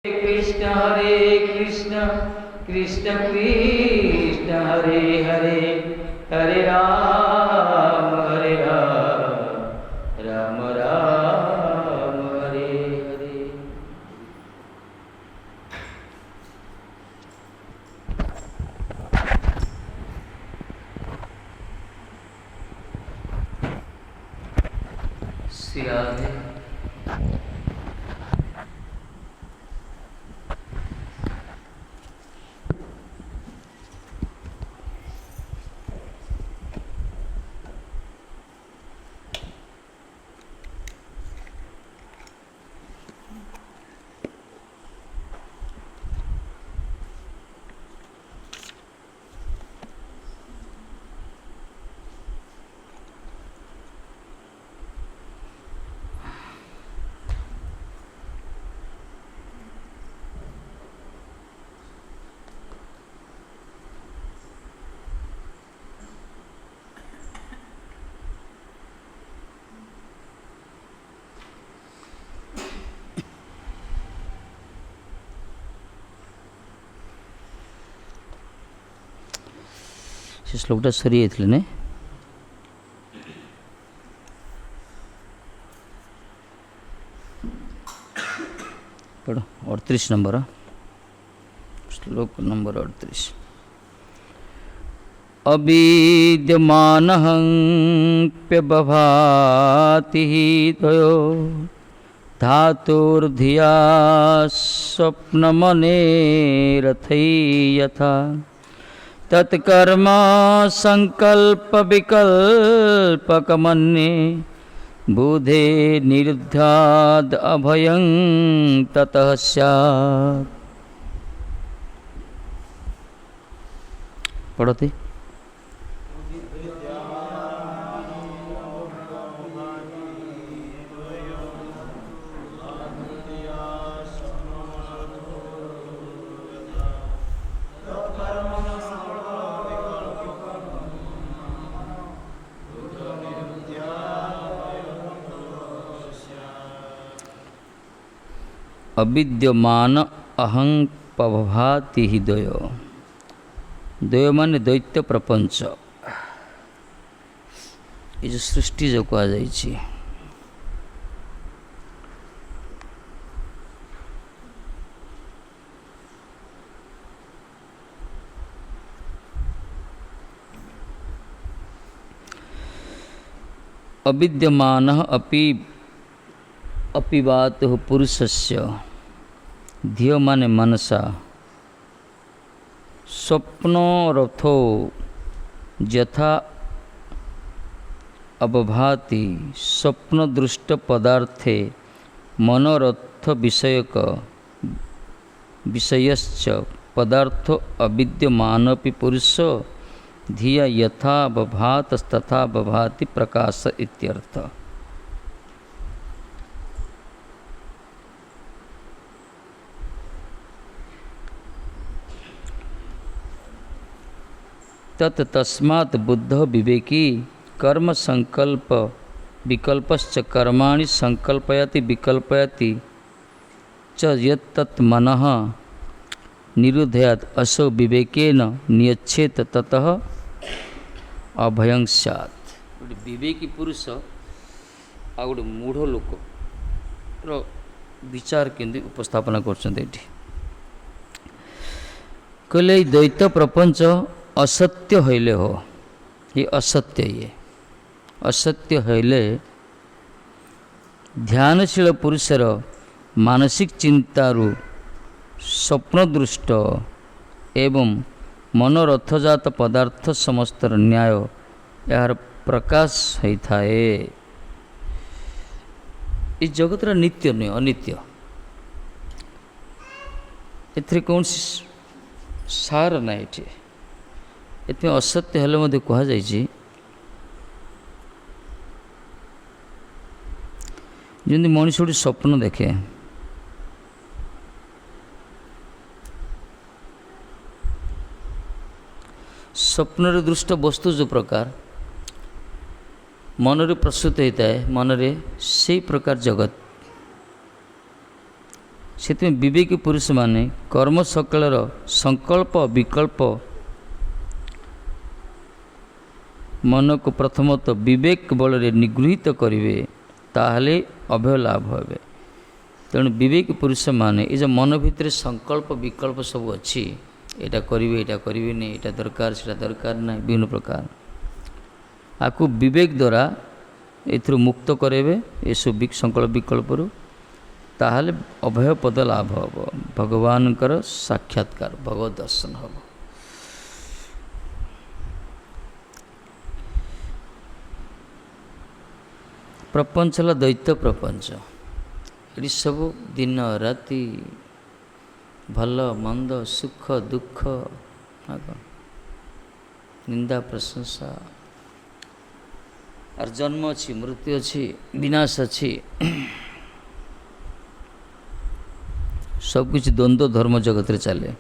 कृष्ण कृष्ण कृष्ण कृष्ण हरे हरे हरे राम राम राम हरे हरे। श्री राधे। से श्लोकटा सरी जाइए ने पढ़ो 38 नंबर श्लोक नंबर 38। अविद्यमानहंप्यबभाति द्वयो धातुर्धिया स्वप्नमनेरथै यथा तत्कर्म संकल्प विकल्पकमन्ये बुधे निरुद्धाद अभयं ततः स्यात्। पढ़ते अविद्यमान अहं पभाति ही द्वयो। द्वय माने दैत्य प्रपंच, ये जो सृष्टि जो कहा जाइछि अविद्यमानः अपि बात पुरुषस्य धियो माने मनसा स्वप्नोरथो यथा अबभाति स्वप्नदृष्ट पदार्थे मनोरथ विषयश्च पदार्थो अविद्यमानपि पुरुष धिया यथा बभातस्तथा बभाति प्रकाश इत्यर्थ। तस्मात् बुद्ध विवेकी कर्म संकल्प विकल्पश्च कर्माणि संकल्पयति विकल्पयति च यत्तत् मनः निरुद्धयात् असो विवेकेन नियच्छेत ततः अभयं स्यात्। गोटे विवेकी पुरुष आ गोटे मूढ़ लोक विचार केंद्र उपस्थापना करछन्ते। कहले द्वैत प्रपंच असत्य हईले हो, ये असत्य, ये असत्य हईले ध्यानशील पुरुषर मानसिक चिंतारू स्वप्नदृष्ट एवं मनोरथजात पदार्थ समस्तर न्याय यार प्रकाश होता है। इस जगतर नित्य नुहे, अनित्य, एथरे कौन सार ना ये एथि असत्य हेले मध्य कहा जाइछि जमी मनीष गोटे स्वप्न देखे, स्वप्न दृष्ट वस्तु जो प्रकार मन प्रस्तुत होता है, मन से प्रकार जगत से विवेकी पुरुष माने कर्म सकलर संकल्प विकल्प मन को प्रथमतः विवेक बल निगृहित करेंगे ताहले अभय लाभ हे। तेणु विवेक पुरुष माने ये जो मन भितर संकल्प विकल्प सब अच्छी एटा करेंगे एटा करेंगे नहीं एटा दरकार से दरकार ना विभिन्न प्रकार आपको विवेक द्वारा एथुर मुक्त करेंगे ये सब संकल्प विकल्प ताहले अभय पद लाभ हम भगवान साक्षात्कार भगवत दर्शन हम। प्रपंच है दैत्य प्रपंच ये सब दिन राति भल मंद सुख दुख निंदा प्रशंसा और जन्म अच्छी मृत्यु अच्छी विनाश अच्छी सब कुछ द्वंद्व धर्म जगत रे चले।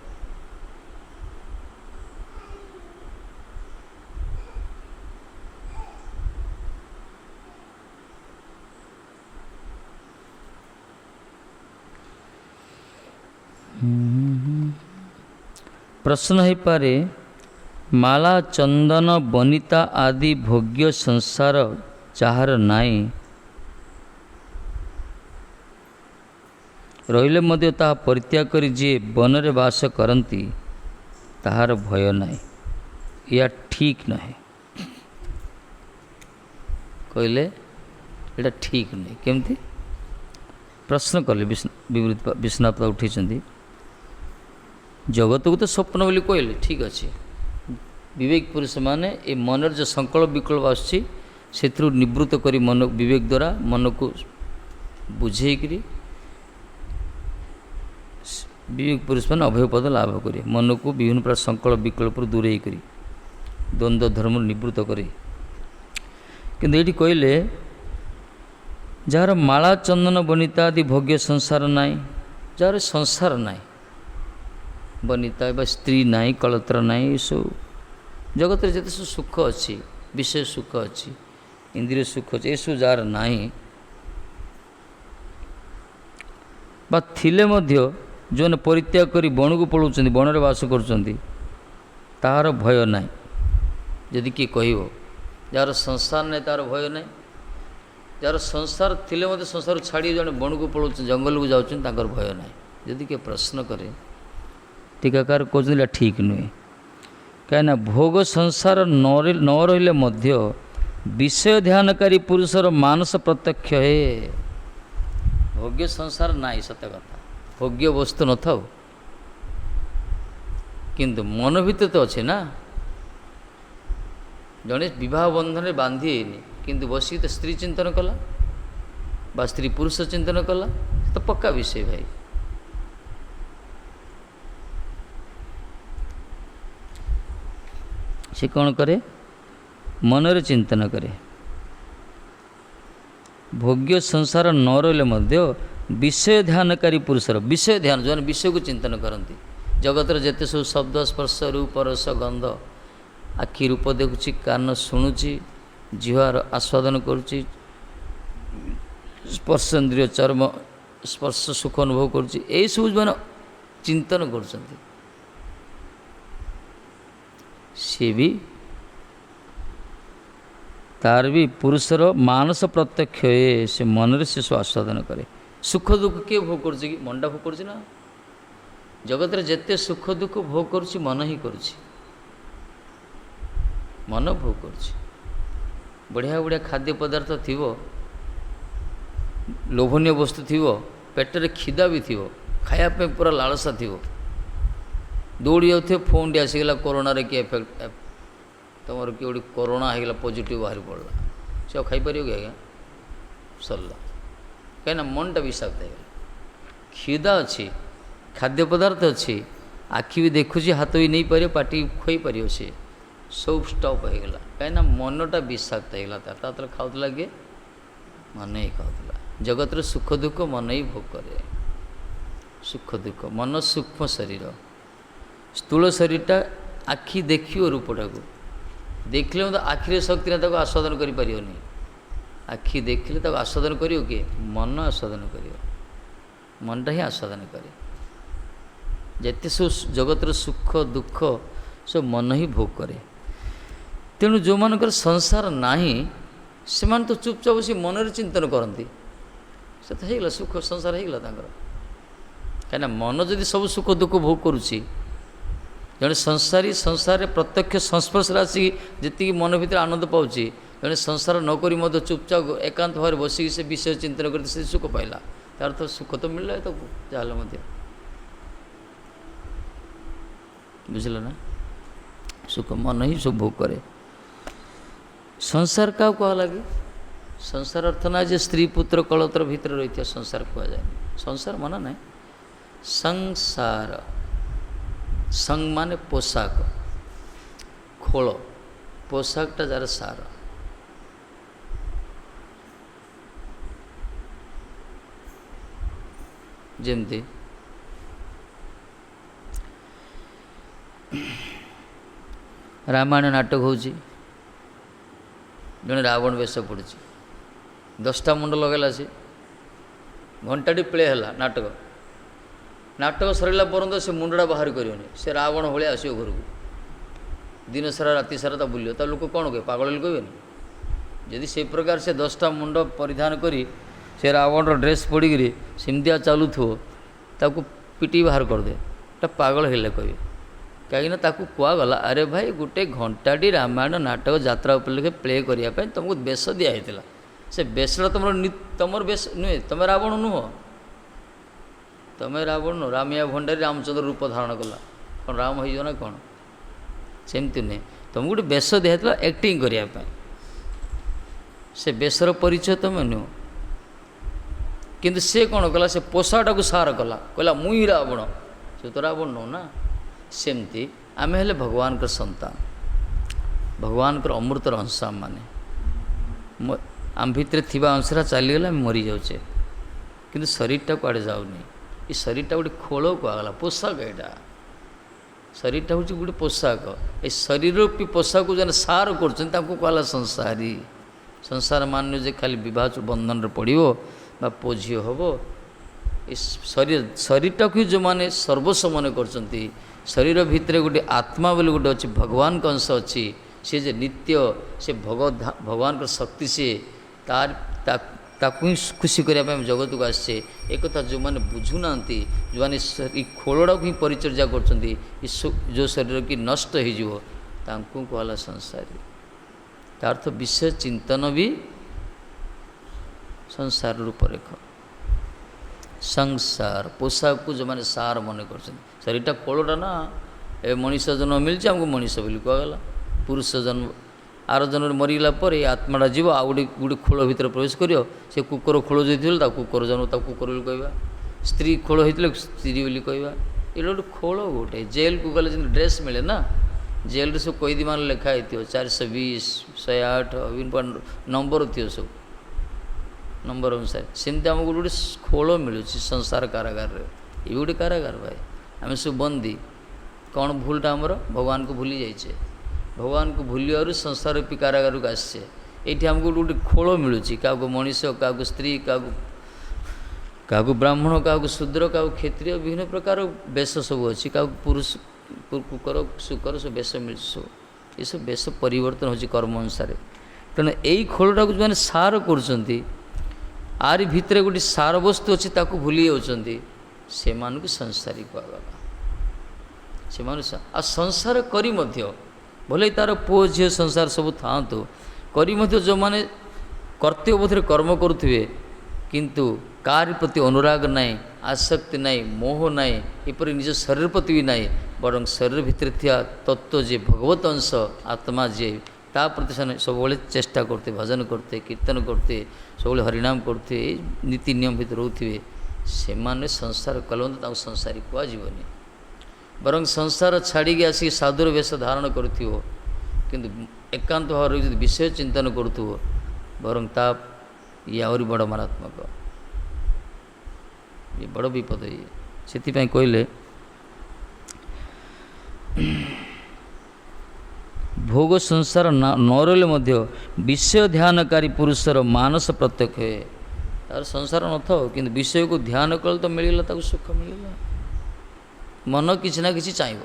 प्रश्न है पारे माला चंदन बनिता आदि भोग्य संसार चाहार नाई रहिले मध्य ताहा परित्याग करी जे वन रे वास करती ताहार भय नाई या ठीक नहीं कहले एटा ठीक नहीं केमती प्रश्न कले विश्वनाथ उठी जगत को तो स्वप्न बोली कहले ठीक अच्छे विवेक पुरुष माने ये मन जो संकल्प विकल्प आसुच्छी से निवृत्त करी मन विवेक द्वारा मन को बुझेकरी विवेक पुरुष मैंने अभय पद लाभ करे मन को विभिन्न प्रकार संकल्प विकल्प दूरे करी द्वंद्व धर्म निवृत्त करे। किंतु ये कहले जार माला चंदन बनिता आदि भोग्य संसार नाई जार संसार नाई बनिता बा स्त्री नाई कलत्र नाई ये सब जगत जिते सब सुख अच्छी विषय सुख अच्छी इंद्रिय सुख अच्छे ये सब जार नाई बा थिले मध्य जो ने परित्याग करी बण को पलाउं बण में वास कर भय ना जदि किए कह जार संसार नहीं तार भय ना जार संसार थिले मध्य संसार छाड़ी जड़े बण को पलाउं जंगल को जाऊँ भय ना जदि किए प्रश्न करे टीकाकार कहते ठीक नुहे कहीं भोग संसार न रहिले मध्य विषय ध्यानकारी पुरुषर मानस प्रत्यक्ष है भोग्य संसार नाई सत्य कथा भोग्य वस्तु न था किंतु मन भीतर तो अच्छे ना जड़े विवाह बंधन में बांधी किंतु बसिक तो स्त्री चिंतन कला बा स्त्री पुरुष चिंतन कला तो पक्का विषय भाई से कौन करे मनरे चिंतन करे भोग्य संसार न रहिले मध्य विषय ध्यानकारी पुरुषर विषय ध्यान जो विषय को चिंतन करती जगत जिते सब शब्द स्पर्श रूप रस गंध आखि रूप देखुची कान शुणुची जिह्वार आस्वादन करुच्ची स्पर्श इंद्रिय चर्म स्पर्श सुख अनुभव करुच्ची यही सब मैंने चिंतन कर भी तार भी पुरुषर मानस प्रत्यक्ष है से मन से सब आस्वादन करे सुख दुख किए भोग कर मनटा भोग कर ना जगत रे जिते सुख दुख भोग कर मन ही कर मन भोग कर बढ़िया बढ़िया खाद्य पदार्थ थी लोभनीय वस्तु थी पेटर खिदा भी थी खायापे पूरा लालसा थी दौड़ी जाते फोन टी आसीगला कोरोना किए एफेक्ट तुम किए गोटे कोरोना होगा पॉजिटिव बाहरी पड़ा से खाईपर कि आज्ञा सरला कहीं मनटा विषाक्त है खिदा अच्छी खाद्य पदार्थ अच्छी आखि भी देखुची हाथ भी नहीं पारे पार्टी खुई पार सी सब स्टॉप होगा कहीं मनटा विषाक्त होगा खाऊला किए मन ही खाऊला जगत सुख दुख मन ही भोग करे सुख दुख मन सूक्ष्म शरीर स्थूल शरीरटा आखि देखियो रूपटा को देखले मतलब आखिरे शक्ति ना ताको आस्वादन करि परियोनी आखि देखले ताको आस्वादन करियो किए मन आस्वादन करियो मनटा ही आस्वादन करे जेते सब जगतर सुख दुख सब मन ही भोग करे। तेणु जो मानकर संसार नाही से मान तो चुपचाप से मनरे चिंतन करती से तो होगा सुख संसार होगा तांकर कहीं मन जदि सब सुख दुख भोग करुच्ची जड़े संसारी संसार प्रत्यक्ष संस्पर्श आसिक जी मन भर आनंद पाँच जड़े संसार नक चुपचाप एकांत भाव बसिक से विषय चिंतन करते से सुख पाइला तार तो सुख तो मिलला तो जहाँ बुझल ना सुख मन ही सब भोग करे। संसार क्या कह लगे संसार अर्थ ना जे स्त्री पुत्र कलतर भितर रही संसार कह जाए संसार मना ना संसार संग माने पोशाक खोल पोशाकटा जार सार जमती रामायण नाटक हो जड़े रावण वेश पड़ी 10टा मुंड लगेला सी घंटाटी प्ले है नाटक नाटक सरला पर्यंत से मुंडा बाहर करनी से रावण भाई आस घर को दिन सारा राति सारा ता बुल लोक कौन कहे पागल कहबेनि जदि से प्रकार से 10टा मुंड परिधान करी से रावण ड्रेस पड़िकी सेमतिया चलु ताकू पिटी बाहर करदे पागल हेले कहे कहीं कहगला अरे भाई गोटे घंटाटी रामायण नाटक यात्रा उपलक्षे प्ले करने तुमको बेश दिखाई से बेशटा तुम बेश नुहे तुम रावण नुह तुम रावण नुह रामिया भंडारी रामचंद्र रूप धारण कला कौन राम हो ना कौन सेमती नुहे तुमको गोटे बेश दिखाई एक्टिंग करने से बेशर परिचय तुम नुह किंतु से कौन कला से पोषाटा को सार कला कहला मुई रावण से तो रावण नुह ना सेमती आम हेले भगवान का संतान भगवान का अमृतर अंश माने आम भितर थिबा अंशरा चलीगला मरी जाऊे किंतु शरीरटा कुआड़े जाऊनी ये शरीरटा गोटे खोल कहला पोशाक यहाँ शरीरटा हूँ गोटे पोशाक ये शरीर रूपी पोशाक जो सार करला संसारी संसार मान जे खाली विवाह बंधन पड़ो बा पुओ झी हम ये शरीरटा को जो मैंने सर्वस्व मन कर शरीर भितर गोटे आत्मा बोली गोटे अच्छी भगवान का अंश अच्छी सी जे नित्य से भगवान का शक्ति से तार ही खुशी करने जगत को आसे एक जो मैंने बुझुना जो मैंने खोलड़ा को ही परिचर्या कर जो शरीर की नष्ट हो कहला संसारी तार तो विषय चिंतन भी संसार रूपरेख संसार पोशाक को जो मैंने सार मन कर शरीरटा खोलटा ना ए मनीष जन्म मिलছে हमको मनीष बोली कहगला पुरुष जन्म आर जन्म मरीगला पर ये आत्माटा जीव आ गोटे खोल भितर प्रवेश करियो से कुकर खोल जो कुकर जन्म कुकर बोली कहवा स्त्री खोल होते स्त्री बोली कहवा ये गोटे खोल गोटे जेल को गले ड्रेस मिले ना जेल रे सब कैदी मान लिखाई 420 108 नंबर थी सब नंबर अनुसार सेमती आमको गोटे खोल मिलूँ संसार कारागार ये गोटे कारागार भाई आम सब बंदी कौन भूलटा आमर भगवान को भूली जाइए भगवान को भूलियारू संसार रूपी कारागार को आसचे ये आमको गोटे खोल मिलूँ क्या मनीष क्या स्त्री क्या ब्राह्मण क्या शूद्र क्या क्षत्रिय विभिन्न प्रकार बेश सब अच्छी क्या पुरुष कुकर शुकर सब बेश मिल सब ये सब बेश परिवर्तन हो कर्म अनुसार तेणु यही खोलटा को जो मैंने सार कर आरी भितर गोटे सार वस्तु अच्छी ताकू भूली जाती से संसारी कहगला से आ संसार करी भले तार पुओ झी संसार सब था करी जो मैंने कर्तव्यबोधर कर्म करुवे किंतु कार प्रति अनुराग नाई आसक्ति नाई मोह नाई एपरी निज शरीर प्रति भी नाई बरं शरीर भितर थिया तत्व जे भगवत अंश आत्मा जे ता प्रति सब चेष्टा करते भजन करते कीर्तन करते सब हरिनाम करते नीति नियम भितर रोथे से संसार कलंत संसारी कहनी बरं संसार छाड़ी आसिक साधुर वेश धारण कर एकांत भाव विषय चिंतन करूँ बरं ता ये आहरी बड़ मारात्मक ये बड़ विपद ये से कहले भोग संसार न रही विषय ध्यानकारी पुरुषर मानस प्रत्यक्ष है ତାର ସଂସାର ନଥାଉ କିନ୍ତୁ ବିଷୟକୁ ଧ୍ୟାନ କଲେ ତ ମିଳିଲା, ତାକୁ ସୁଖ ମିଳିଲା। ମନ କିଛି ନା କିଛି ଚାହିଁବ,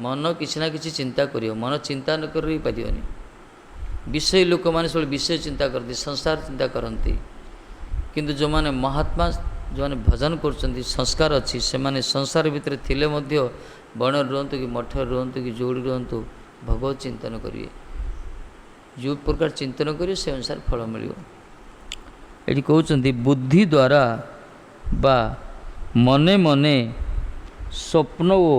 ମନ କିଛି ନା କିଛି ଚିନ୍ତା କରିବ, ମନ ଚିନ୍ତା ନ କରି ପାରିବନି। ବିଷୟ ଲୋକମାନେ ସବୁବେଳେ ବିଷୟ ଚିନ୍ତା କରନ୍ତି, ସଂସାର ଚିନ୍ତା କରନ୍ତି, କିନ୍ତୁ ଯେଉଁମାନେ ମହାତ୍ମା, ଯେଉଁମାନେ ଭଜନ କରୁଛନ୍ତି, ସଂସ୍କାର ଅଛି, ସେମାନେ ସଂସାର ଭିତରେ ଥିଲେ ମଧ୍ୟ ବଣରେ ରୁହନ୍ତୁ କି ମଠରେ ରୁହନ୍ତୁ କି ଯେଉଁଠି ରୁହନ୍ତୁ, ଭଗବତ ଚିନ୍ତନ କରିବେ। ଯେଉଁ ପ୍ରକାର ଚିନ୍ତନ କରିବେ ସେ ଅନୁସାରେ ଫଳ ମିଳିବ। ଏଠି କହୁଛନ୍ତି ବୁଦ୍ଧି ଦ୍ୱାରା ବା ମନେ ମନେ ସ୍ୱପ୍ନ ଓ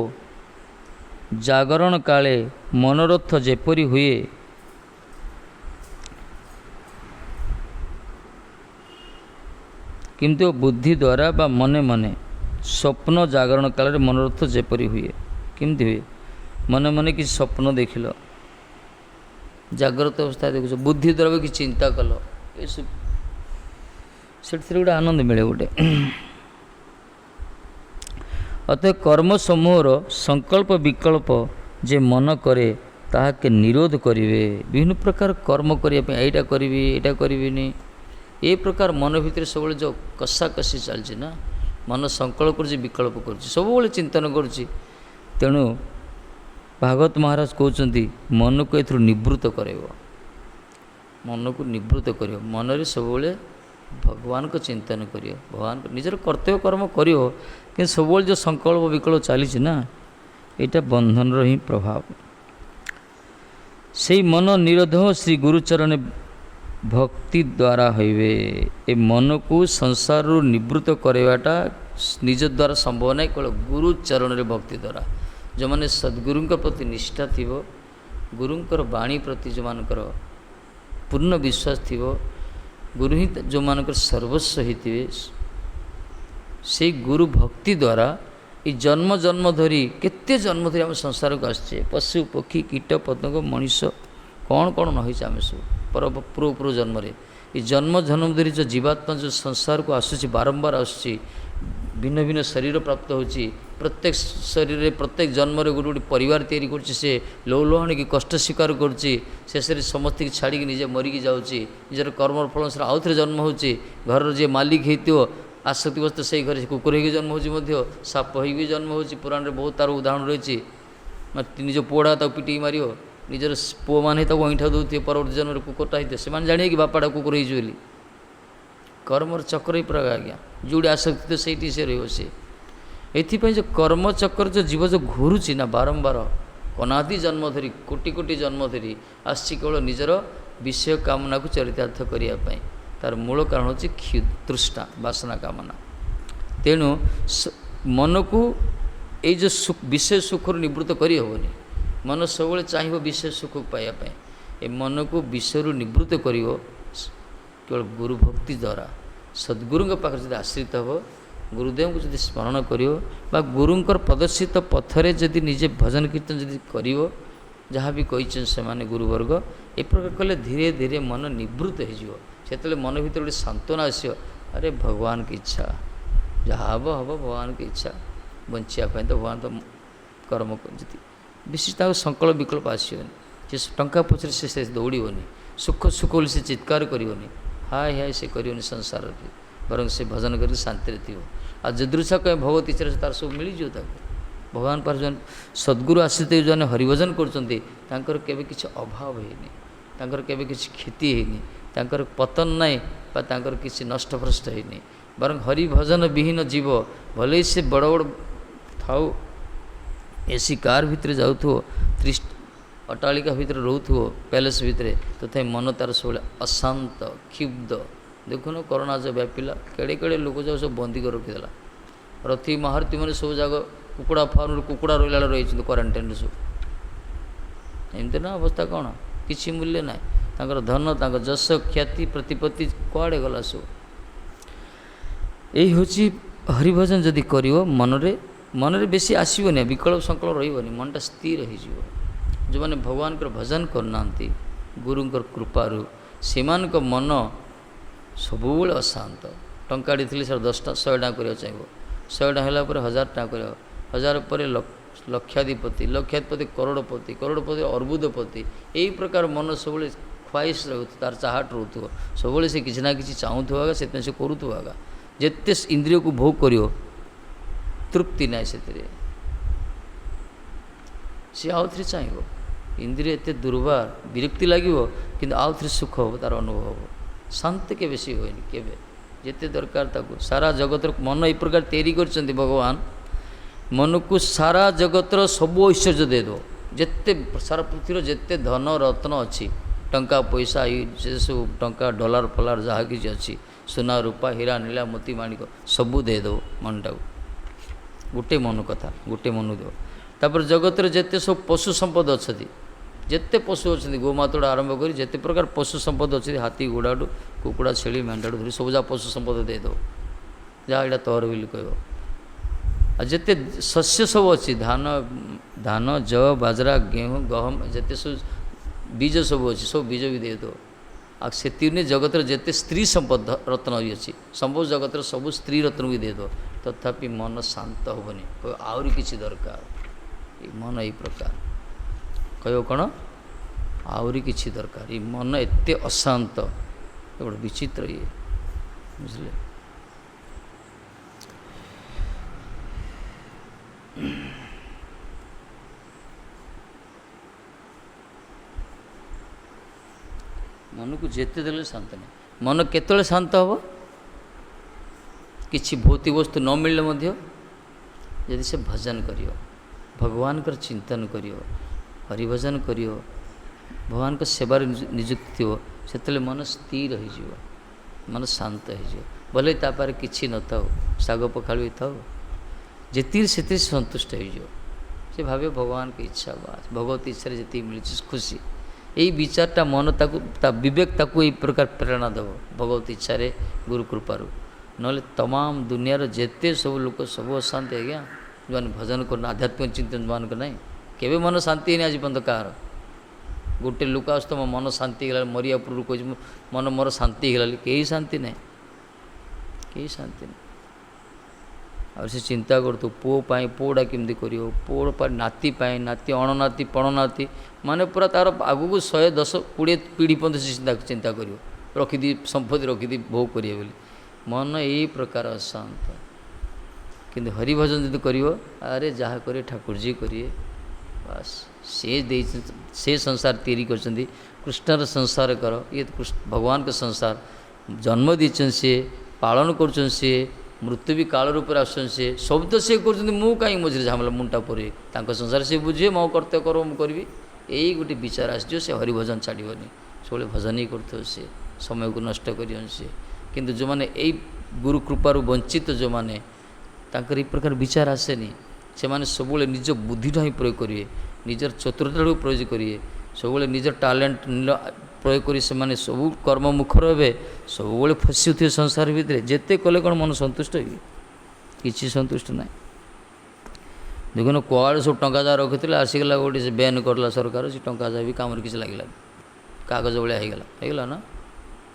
ଜାଗରଣ କାଳେ ମନୋରଥ ଯେପରି ହୁଏ, କିନ୍ତୁ ବୁଦ୍ଧି ଦ୍ୱାରା ବା ମନେ ମନେ ସ୍ୱପ୍ନ ଜାଗରଣ କାଳରେ ମନୋରଥ ଯେପରି ହୁଏ। କେମିତି ହୁଏ? ମନେ ମନେ କିଛି ସ୍ୱପ୍ନ ଦେଖିଲ, ଜାଗ୍ରତ ଅବସ୍ଥା ଦେଖୁଛ, ବୁଦ୍ଧି ଦ୍ୱାରା ବି କିଛି ଚିନ୍ତା କଲ, ଏସବୁ ସେଥିରେ ଗୋଟେ ଆନନ୍ଦ ମିଳେ ଗୋଟେ। ଅତଃ କର୍ମ ସମୂହର ସଂକଳ୍ପ ବିକଳ୍ପ ଯେ ମନ କରେ ତାହାକେ ନିରୋଧ କରିବେ। ବିଭିନ୍ନ ପ୍ରକାର କର୍ମ କରିବା ପାଇଁ, ଏଇଟା କରିବି ଏଇଟା କରିବିନି, ଏ ପ୍ରକାର ମନ ଭିତରେ ସବୁବେଳେ ଯେଉଁ କଷାକଷି ଚାଲିଛି ନା, ମନ ସଂକଳ୍ପ କରୁଛି, ବିକଳ୍ପ କରୁଛି, ସବୁବେଳେ ଚିନ୍ତନ କରୁଛି। ତେଣୁ ଭାଗବତ ମହାରାଜ କହୁଛନ୍ତି ମନକୁ ଏଥିରୁ ନିବୃତ୍ତ କରାଇବ, ମନକୁ ନିବୃତ୍ତ କରିବ। ମନରେ ସବୁବେଳେ ଭଗବାନଙ୍କ ଚିନ୍ତନ କରିବ, ଭଗବାନଙ୍କ ନିଜର କର୍ତ୍ତବ୍ୟ କର୍ମ କରିବ, କିନ୍ତୁ ସବୁବେଳେ ଯେଉଁ ସଂକଳ୍ପ ବିକଳ୍ପ ଚାଲିଛି ନା, ଏଇଟା ବନ୍ଧନର ହିଁ ପ୍ରଭାବ। ସେଇ ମନ ନିରୋଧ ଶ୍ରୀ ଗୁରୁଚରଣେ ଭକ୍ତି ଦ୍ୱାରା ହୋଇବେ। ଏ ମନକୁ ସଂସାରରୁ ନିବୃତ୍ତ କରାଇବାଟା ନିଜ ଦ୍ୱାରା ସମ୍ଭବ ନାହିଁ, କେବଳ ଗୁରୁଚରଣରେ ଭକ୍ତି ଦ୍ୱାରା। ଯେଉଁମାନେ ସଦ୍ଗୁରୁଙ୍କ ପ୍ରତି ନିଷ୍ଠା ଥିବ, ଗୁରୁଙ୍କର ବାଣୀ ପ୍ରତି ଯେଉଁମାନଙ୍କର ପୂର୍ଣ୍ଣ ବିଶ୍ୱାସ ଥିବ, ଗୁରୁ ହିଁ ଯେଉଁମାନଙ୍କର ସର୍ବସ୍ୱ ହେଇଥିବେ, ସେଇ ଗୁରୁ ଭକ୍ତି ଦ୍ୱାରା ଏ ଜନ୍ମ ଜନ୍ମ ଧରି, କେତେ ଜନ୍ମ ଧରି ଆମେ ସଂସାରକୁ ଆସିଛେ, ପଶୁ ପକ୍ଷୀ କୀଟ ପତଙ୍ଗ ମଣିଷ କ'ଣ କ'ଣ ନ ହେଇଛି ଆମେ ସବୁ ପୂର୍ବ ଜନ୍ମରେ। ଏ ଜନ୍ମ ଜନ୍ମ ଧରି ଯେଉଁ ଜୀବାତ୍ମା ଯେଉଁ ସଂସାରକୁ ଆସୁଛି, ବାରମ୍ବାର ଆସୁଛି, ଭିନ୍ନ ଭିନ୍ନ ଶରୀର ପ୍ରାପ୍ତ ହେଉଛି, ପ୍ରତ୍ୟେକ ଶରୀରରେ ପ୍ରତ୍ୟେକ ଜନ୍ମରେ ଗୋଟେ ଗୋଟେ ପରିବାର ତିଆରି କରୁଛି, ସେ ଲୌଲହାଣିକି କଷ୍ଟ ସ୍ୱୀକାର କରୁଛି, ଶେଷରେ ସମସ୍ତଙ୍କୁ ଛାଡ଼ିକି ନିଜେ ମରିକି ଯାଉଛି, ନିଜର କର୍ମର ଫଳ ଅନୁସାରେ ଆଉ ଥରେ ଜନ୍ମ ହେଉଛି। ଘରର ଯିଏ ମାଲିକ ହେଇଥିବ, ଆସକ୍ତିବସ୍ତ ସେଇ ଘରେ ସେ କୁକୁର ହେଇକି ଜନ୍ମ ହେଉଛି, ମଧ୍ୟ ସାପ ହେଇକି ଜନ୍ମ ହେଉଛି। ପୁରାଣରେ ବହୁତ ତାର ଉଦାହରଣ ରହିଛି। ନିଜ ପୁଅଟା ତାକୁ ପିଟିକି ମାରିବ, ନିଜର ପୁଅମାନେ ତାକୁ ଅଇଁଠା ଦେଉଥିବେ, ପରବର୍ତ୍ତୀ ଜନ୍ମରେ କୁକୁରଟା ହେଇଥିବ, ସେମାନେ ଜାଣିବେ କି ବାପାଟା କୁକୁର ହେଇଛି ବୋଲି। କର୍ମର ଚକ୍ର ହିଁ ପ୍ରକାର ଆଜ୍ଞା, ଯେଉଁଠି ଆସକ୍ତି ତ ସେଇଠି ସେ ରହିବ। ସେ ଏଥିପାଇଁ ଯେଉଁ କର୍ମଚକ୍ର ଯେଉଁ ଜୀବ ଯେଉଁ ଘୁରୁଛି ନା, ବାରମ୍ବାର ଅନାଦି ଜନ୍ମ ଧରି, କୋଟି କୋଟି ଜନ୍ମ ଧରି ଆସିଛି, କେବଳ ନିଜର ବିଷୟ କାମନାକୁ ଚରିତାର୍ଥ କରିବା ପାଇଁ। ତାର ମୂଳ କାରଣ ହେଉଛି ତୃଷ୍ଣା, ବାସନା, କାମନା। ତେଣୁ ମନକୁ ଏଇ ଯେଉଁ ବିଷୟ ସୁଖରୁ ନିବୃତ୍ତ କରିହେବନି। ମନ ସବୁବେଳେ ଚାହିଁବ ବିଷୟ ସୁଖକୁ ପାଇବା ପାଇଁ। ଏ ମନକୁ ବିଷୟରୁ ନିବୃତ୍ତ କରିବ କେବଳ ଗୁରୁ ଭକ୍ତି ଦ୍ୱାରା। ସଦ୍ଗୁରୁଙ୍କ ପାଖରେ ଯଦି ଆଶ୍ରିତ ହେବ, ଗୁରୁଦେବଙ୍କୁ ଯଦି ସ୍ମରଣ କରିବ, ବା ଗୁରୁଙ୍କର ପ୍ରଦର୍ଶିତ ପଥରେ ଯଦି ନିଜେ ଭଜନ କୀର୍ତ୍ତନ ଯଦି କରିବ, ଯାହା ବି କହିଛନ୍ତି ସେମାନେ ଗୁରୁବର୍ଗ, ଏ ପ୍ରକାର କଲେ ଧୀରେ ଧୀରେ ମନ ନିବୃତ୍ତ ହୋଇଯିବ। ସେତେବେଳେ ମନ ଭିତରେ ଗୋଟେ ସାନ୍ତ୍ୱନା ଆସିବ, ଆରେ ଭଗବାନଙ୍କ ଇଚ୍ଛା, ଯାହା ହେବ ହେବ, ଭଗବାନଙ୍କ ଇଚ୍ଛା, ବଞ୍ଚିବା ପାଇଁ ତ ଭଗବାନ ତ କର୍ମ କରିଛନ୍ତି। ବେଶୀ ତାକୁ ସଂକଳ୍ପ ବିକଳ୍ପ ଆସିବନି, ସେ ଟଙ୍କା ପଛରେ ସେ ଦୌଡ଼ିବନି, ସୁଖ ସୁଖ ବୋଲି ସେ ଚିତ୍କାର କରିବନି, ହାୟ ହାୟ ସେ କରିବନି ସଂସାରରେ, ବରଂ ସେ ଭଜନ କରିକି ଶାନ୍ତିରେ ଥିବ। ଆଉ ଯଦୃଚ୍ଛା କହେ ଭଗବତ ଇଚ୍ଛାରେ ତାର ସବୁ ମିଳିଯିବ ତାକୁ। ଭଗବାନ ପାଖରେ ଯେଉଁ ସଦ୍ଗୁରୁ ଆଶ୍ରିତ ଯେଉଁମାନେ ହରିଭଜନ କରୁଛନ୍ତି, ତାଙ୍କର କେବେ କିଛି ଅଭାବ ହେଇନି, ତାଙ୍କର କେବେ କିଛି କ୍ଷତି ହେଇନି, ତାଙ୍କର ପତନ ନାହିଁ, ବା ତାଙ୍କର କିଛି ନଷ୍ଟଭ୍ରଷ୍ଟ ହେଇନି। ବରଂ ହରିଭଜନ ବିହୀନ ଜୀବ, ଭଲେ ସେ ବଡ଼ ବଡ଼ ଥାଉ, ଏସି କାର୍ ଭିତରେ ଯାଉଥିବ, ଅଟ୍ଟାଳିକା ଭିତରେ ରହୁଥିବ, ପ୍ୟାଲେସ୍ ଭିତରେ, ତଥାପି ମନ ତାର ସବୁବେଳେ ଅଶାନ୍ତ, କ୍ଷୁବ୍ଧ। ଦେଖୁନ କରୋନା ଯେଉଁ ବ୍ୟାପିଲା, କେଡ଼େ କେଡ଼େ ଲୋକ ଯାକ ସବୁ ବନ୍ଦୀ କରି ରଖିଦେଲା। ରଥି ମହାରଥୀ ମାନେ ସବୁ ଯାକ କୁକୁଡ଼ା ଫାର୍ମରୁ କୁକୁଡ଼ା ରହିଲା ବେଳେ ରହିଛନ୍ତି କ୍ୱାରେଣ୍ଟାଇନ୍ରେ ସବୁ। ଏମିତି ନା ଅବସ୍ଥା, କ'ଣ କିଛି ମୂଲ୍ୟ ନାହିଁ। ତାଙ୍କର ଧନ, ତାଙ୍କ ଯଶ, ଖ୍ୟାତି, ପ୍ରତିପତ୍ତି କୁଆଡ଼େ ଗଲା ସବୁ। ଏଇ ହେଉଛି ହରିଭଜନ ଯଦି କରିବ, ମନରେ ବେଶୀ ଆସିବନି, ବିକଳ୍ପ ସଂକଳ୍ପ ରହିବନି, ମନଟା ସ୍ଥିର ହୋଇଯିବ। ଯେଉଁମାନେ ଭଗବାନଙ୍କର ଭଜନ କରୁନାହାନ୍ତି ଗୁରୁଙ୍କର କୃପାରୁ, ସେମାନଙ୍କ ମନ ସବୁବେଳେ ଅଶାନ୍ତ। ଟଙ୍କାଟି ଥିଲେ ସେଟା 10 ଟଙ୍କା 100 ଟଙ୍କା କରିବାକୁ ଚାହିଁବ, 100 ଟଙ୍କା ହେଲା ପରେ 1000 ଟଙ୍କା କରିବ, 1000 ପରେ ଲକ୍ଷାଧିପତି, ଲକ୍ଷାଧିପତି କରୋଡ଼ପତି, କରୋଡ଼ପତି ଅର୍ବୁଦପତି। ଏହି ପ୍ରକାର ମନ ସବୁବେଳେ ख्वाहिश रोथ तार चाहट रोथ सब से किसी ना कि चाहूगा से करूगा जिते इंद्रिय को भोग कर तृप्ति ना से सी आउ थे चाहब इंद्रिय एत दुर्बार विरक्ति लगे कि आउ थे सुख हम तार अनुभव हम शांति के बेसी हुए केवे जिते दरकार ताको सारा जगतर मन ये प्रकार तैयारी कर भगवान मन को सारा जगतर सब ऐश्वर्य दे दो जिते सारा पृथ्वी जिते धन रत्न अच्छी टंका पैसा से सब टंका डॉलर फलार जहाँ कि अच्छी सुना रूपा हीरा नीला मोती माणिक सबू दे दो मनटा गोटे मन कथा गोटे मन दो तापर जगत जिते सब पशु संपद अच्छा जिते पशु अच्छा गोमातुड़ा आरंभ कर जिते प्रकार पशु संपद अच्छी हाथी घोड़ाठू कुकुड़ा छेली मेंढाठू धरी सब जहाँ पशु संपद दे दो जहाँ यहाँ तोहर बोली कह जिते शस्य सब अच्छी धान धान जौ बाजरा गेहूँ गहम जिते सब बीज सब अच्छी सब बीज भी दे दो आ से जगत जिते स्त्री संपद रत्न भी अच्छी संपूर्ण जगत सब स्त्री रत्न भी दे दो तथापि मन शांत हेनी कह आहरी किसी दरकार मन यही प्रकार कह कौन आहरी किसी दरकार ये मन एत अशांत गोटे विचित्र ये बुझे मन को जेते देले शांत नहीं मन केतले शांत हम किसी भौतिक वस्तु न मिलले मध्य यदि से भजन करियो भगवान कर चिंतन करियो हरिभजन करियो भगवान को सेवार नियुक्ति थो से मन स्थिर हो मन शांत हो भले तापर किसी न था शाग पखाड़ भी था जी से संतुष्ट हो भावे भगवान की इच्छा बास भगवत इच्छा जी मिली खुशी यही विचारटा मन ताकू विवेक ताकू यही प्रकार प्रेरणा देव भगवत इच्छा गुरु कृपारू ना तमाम दुनियार जेते सब लोग सब अशांति आज्ञा जो भजन कर आध्यात्मिक चिंतन मान कर ना केवे मन शांति नहीं आज पर्यटन कहार गोटे लोक आस तो मन शांति गला मरिया पूर्व कह मन मोर शांति गला कहीं शांति नहीं कहीं शांति नहीं और से चिंता कर तो पुओ पुओटा केमती कर पुओ नाती नाती अणनाती पणनाती माने पूरा तार आगू को 110-20 पीढ़ी पर्यंत से चिंता कर रखीदी संपत्ति रखीदी भोग करिए बोली मन यही प्रकार अशांत किंतु हरिभजन जब कर अरे जहाँ करे ठाकुर जी करिए बस से संसार तैयारी कर कृष्णर संसार कर ये भगवान का संसार जन्म दीचन सी पालन कर सी मृत्यु भी काल रूप आसन सी सब तो सी कर कहीं मझे झामला मुंटा पड़े संसार से बुझे मो कर्तव्य करो मुझे करी यही गोटे विचार आसो से हरिभजन छाड़बनी सब भजन ही कर सी समय को नष्ट कर सी किंतु जो मैंने यही गुरु कृपार वंचित जो मैंने तांकर प्रकार विचार आसेनी से मैंने सब निज बुद्धिटा ही प्रयोग करेंगे निजर चतुरता प्रयोग करेंगे सब निजर टैलेंट प्रयोग कर सब कर्म मुखर हे सब फसी संसार भितर जिते कले कौन मन संतुष्ट हो कि संतुष्ट ना देखो कुआड़े सब टंका जहाँ रखी आसीगला गोटे से बैन करला सरकार से टंका जहाँ भी कम किसी लगे कागज भाया होगला ना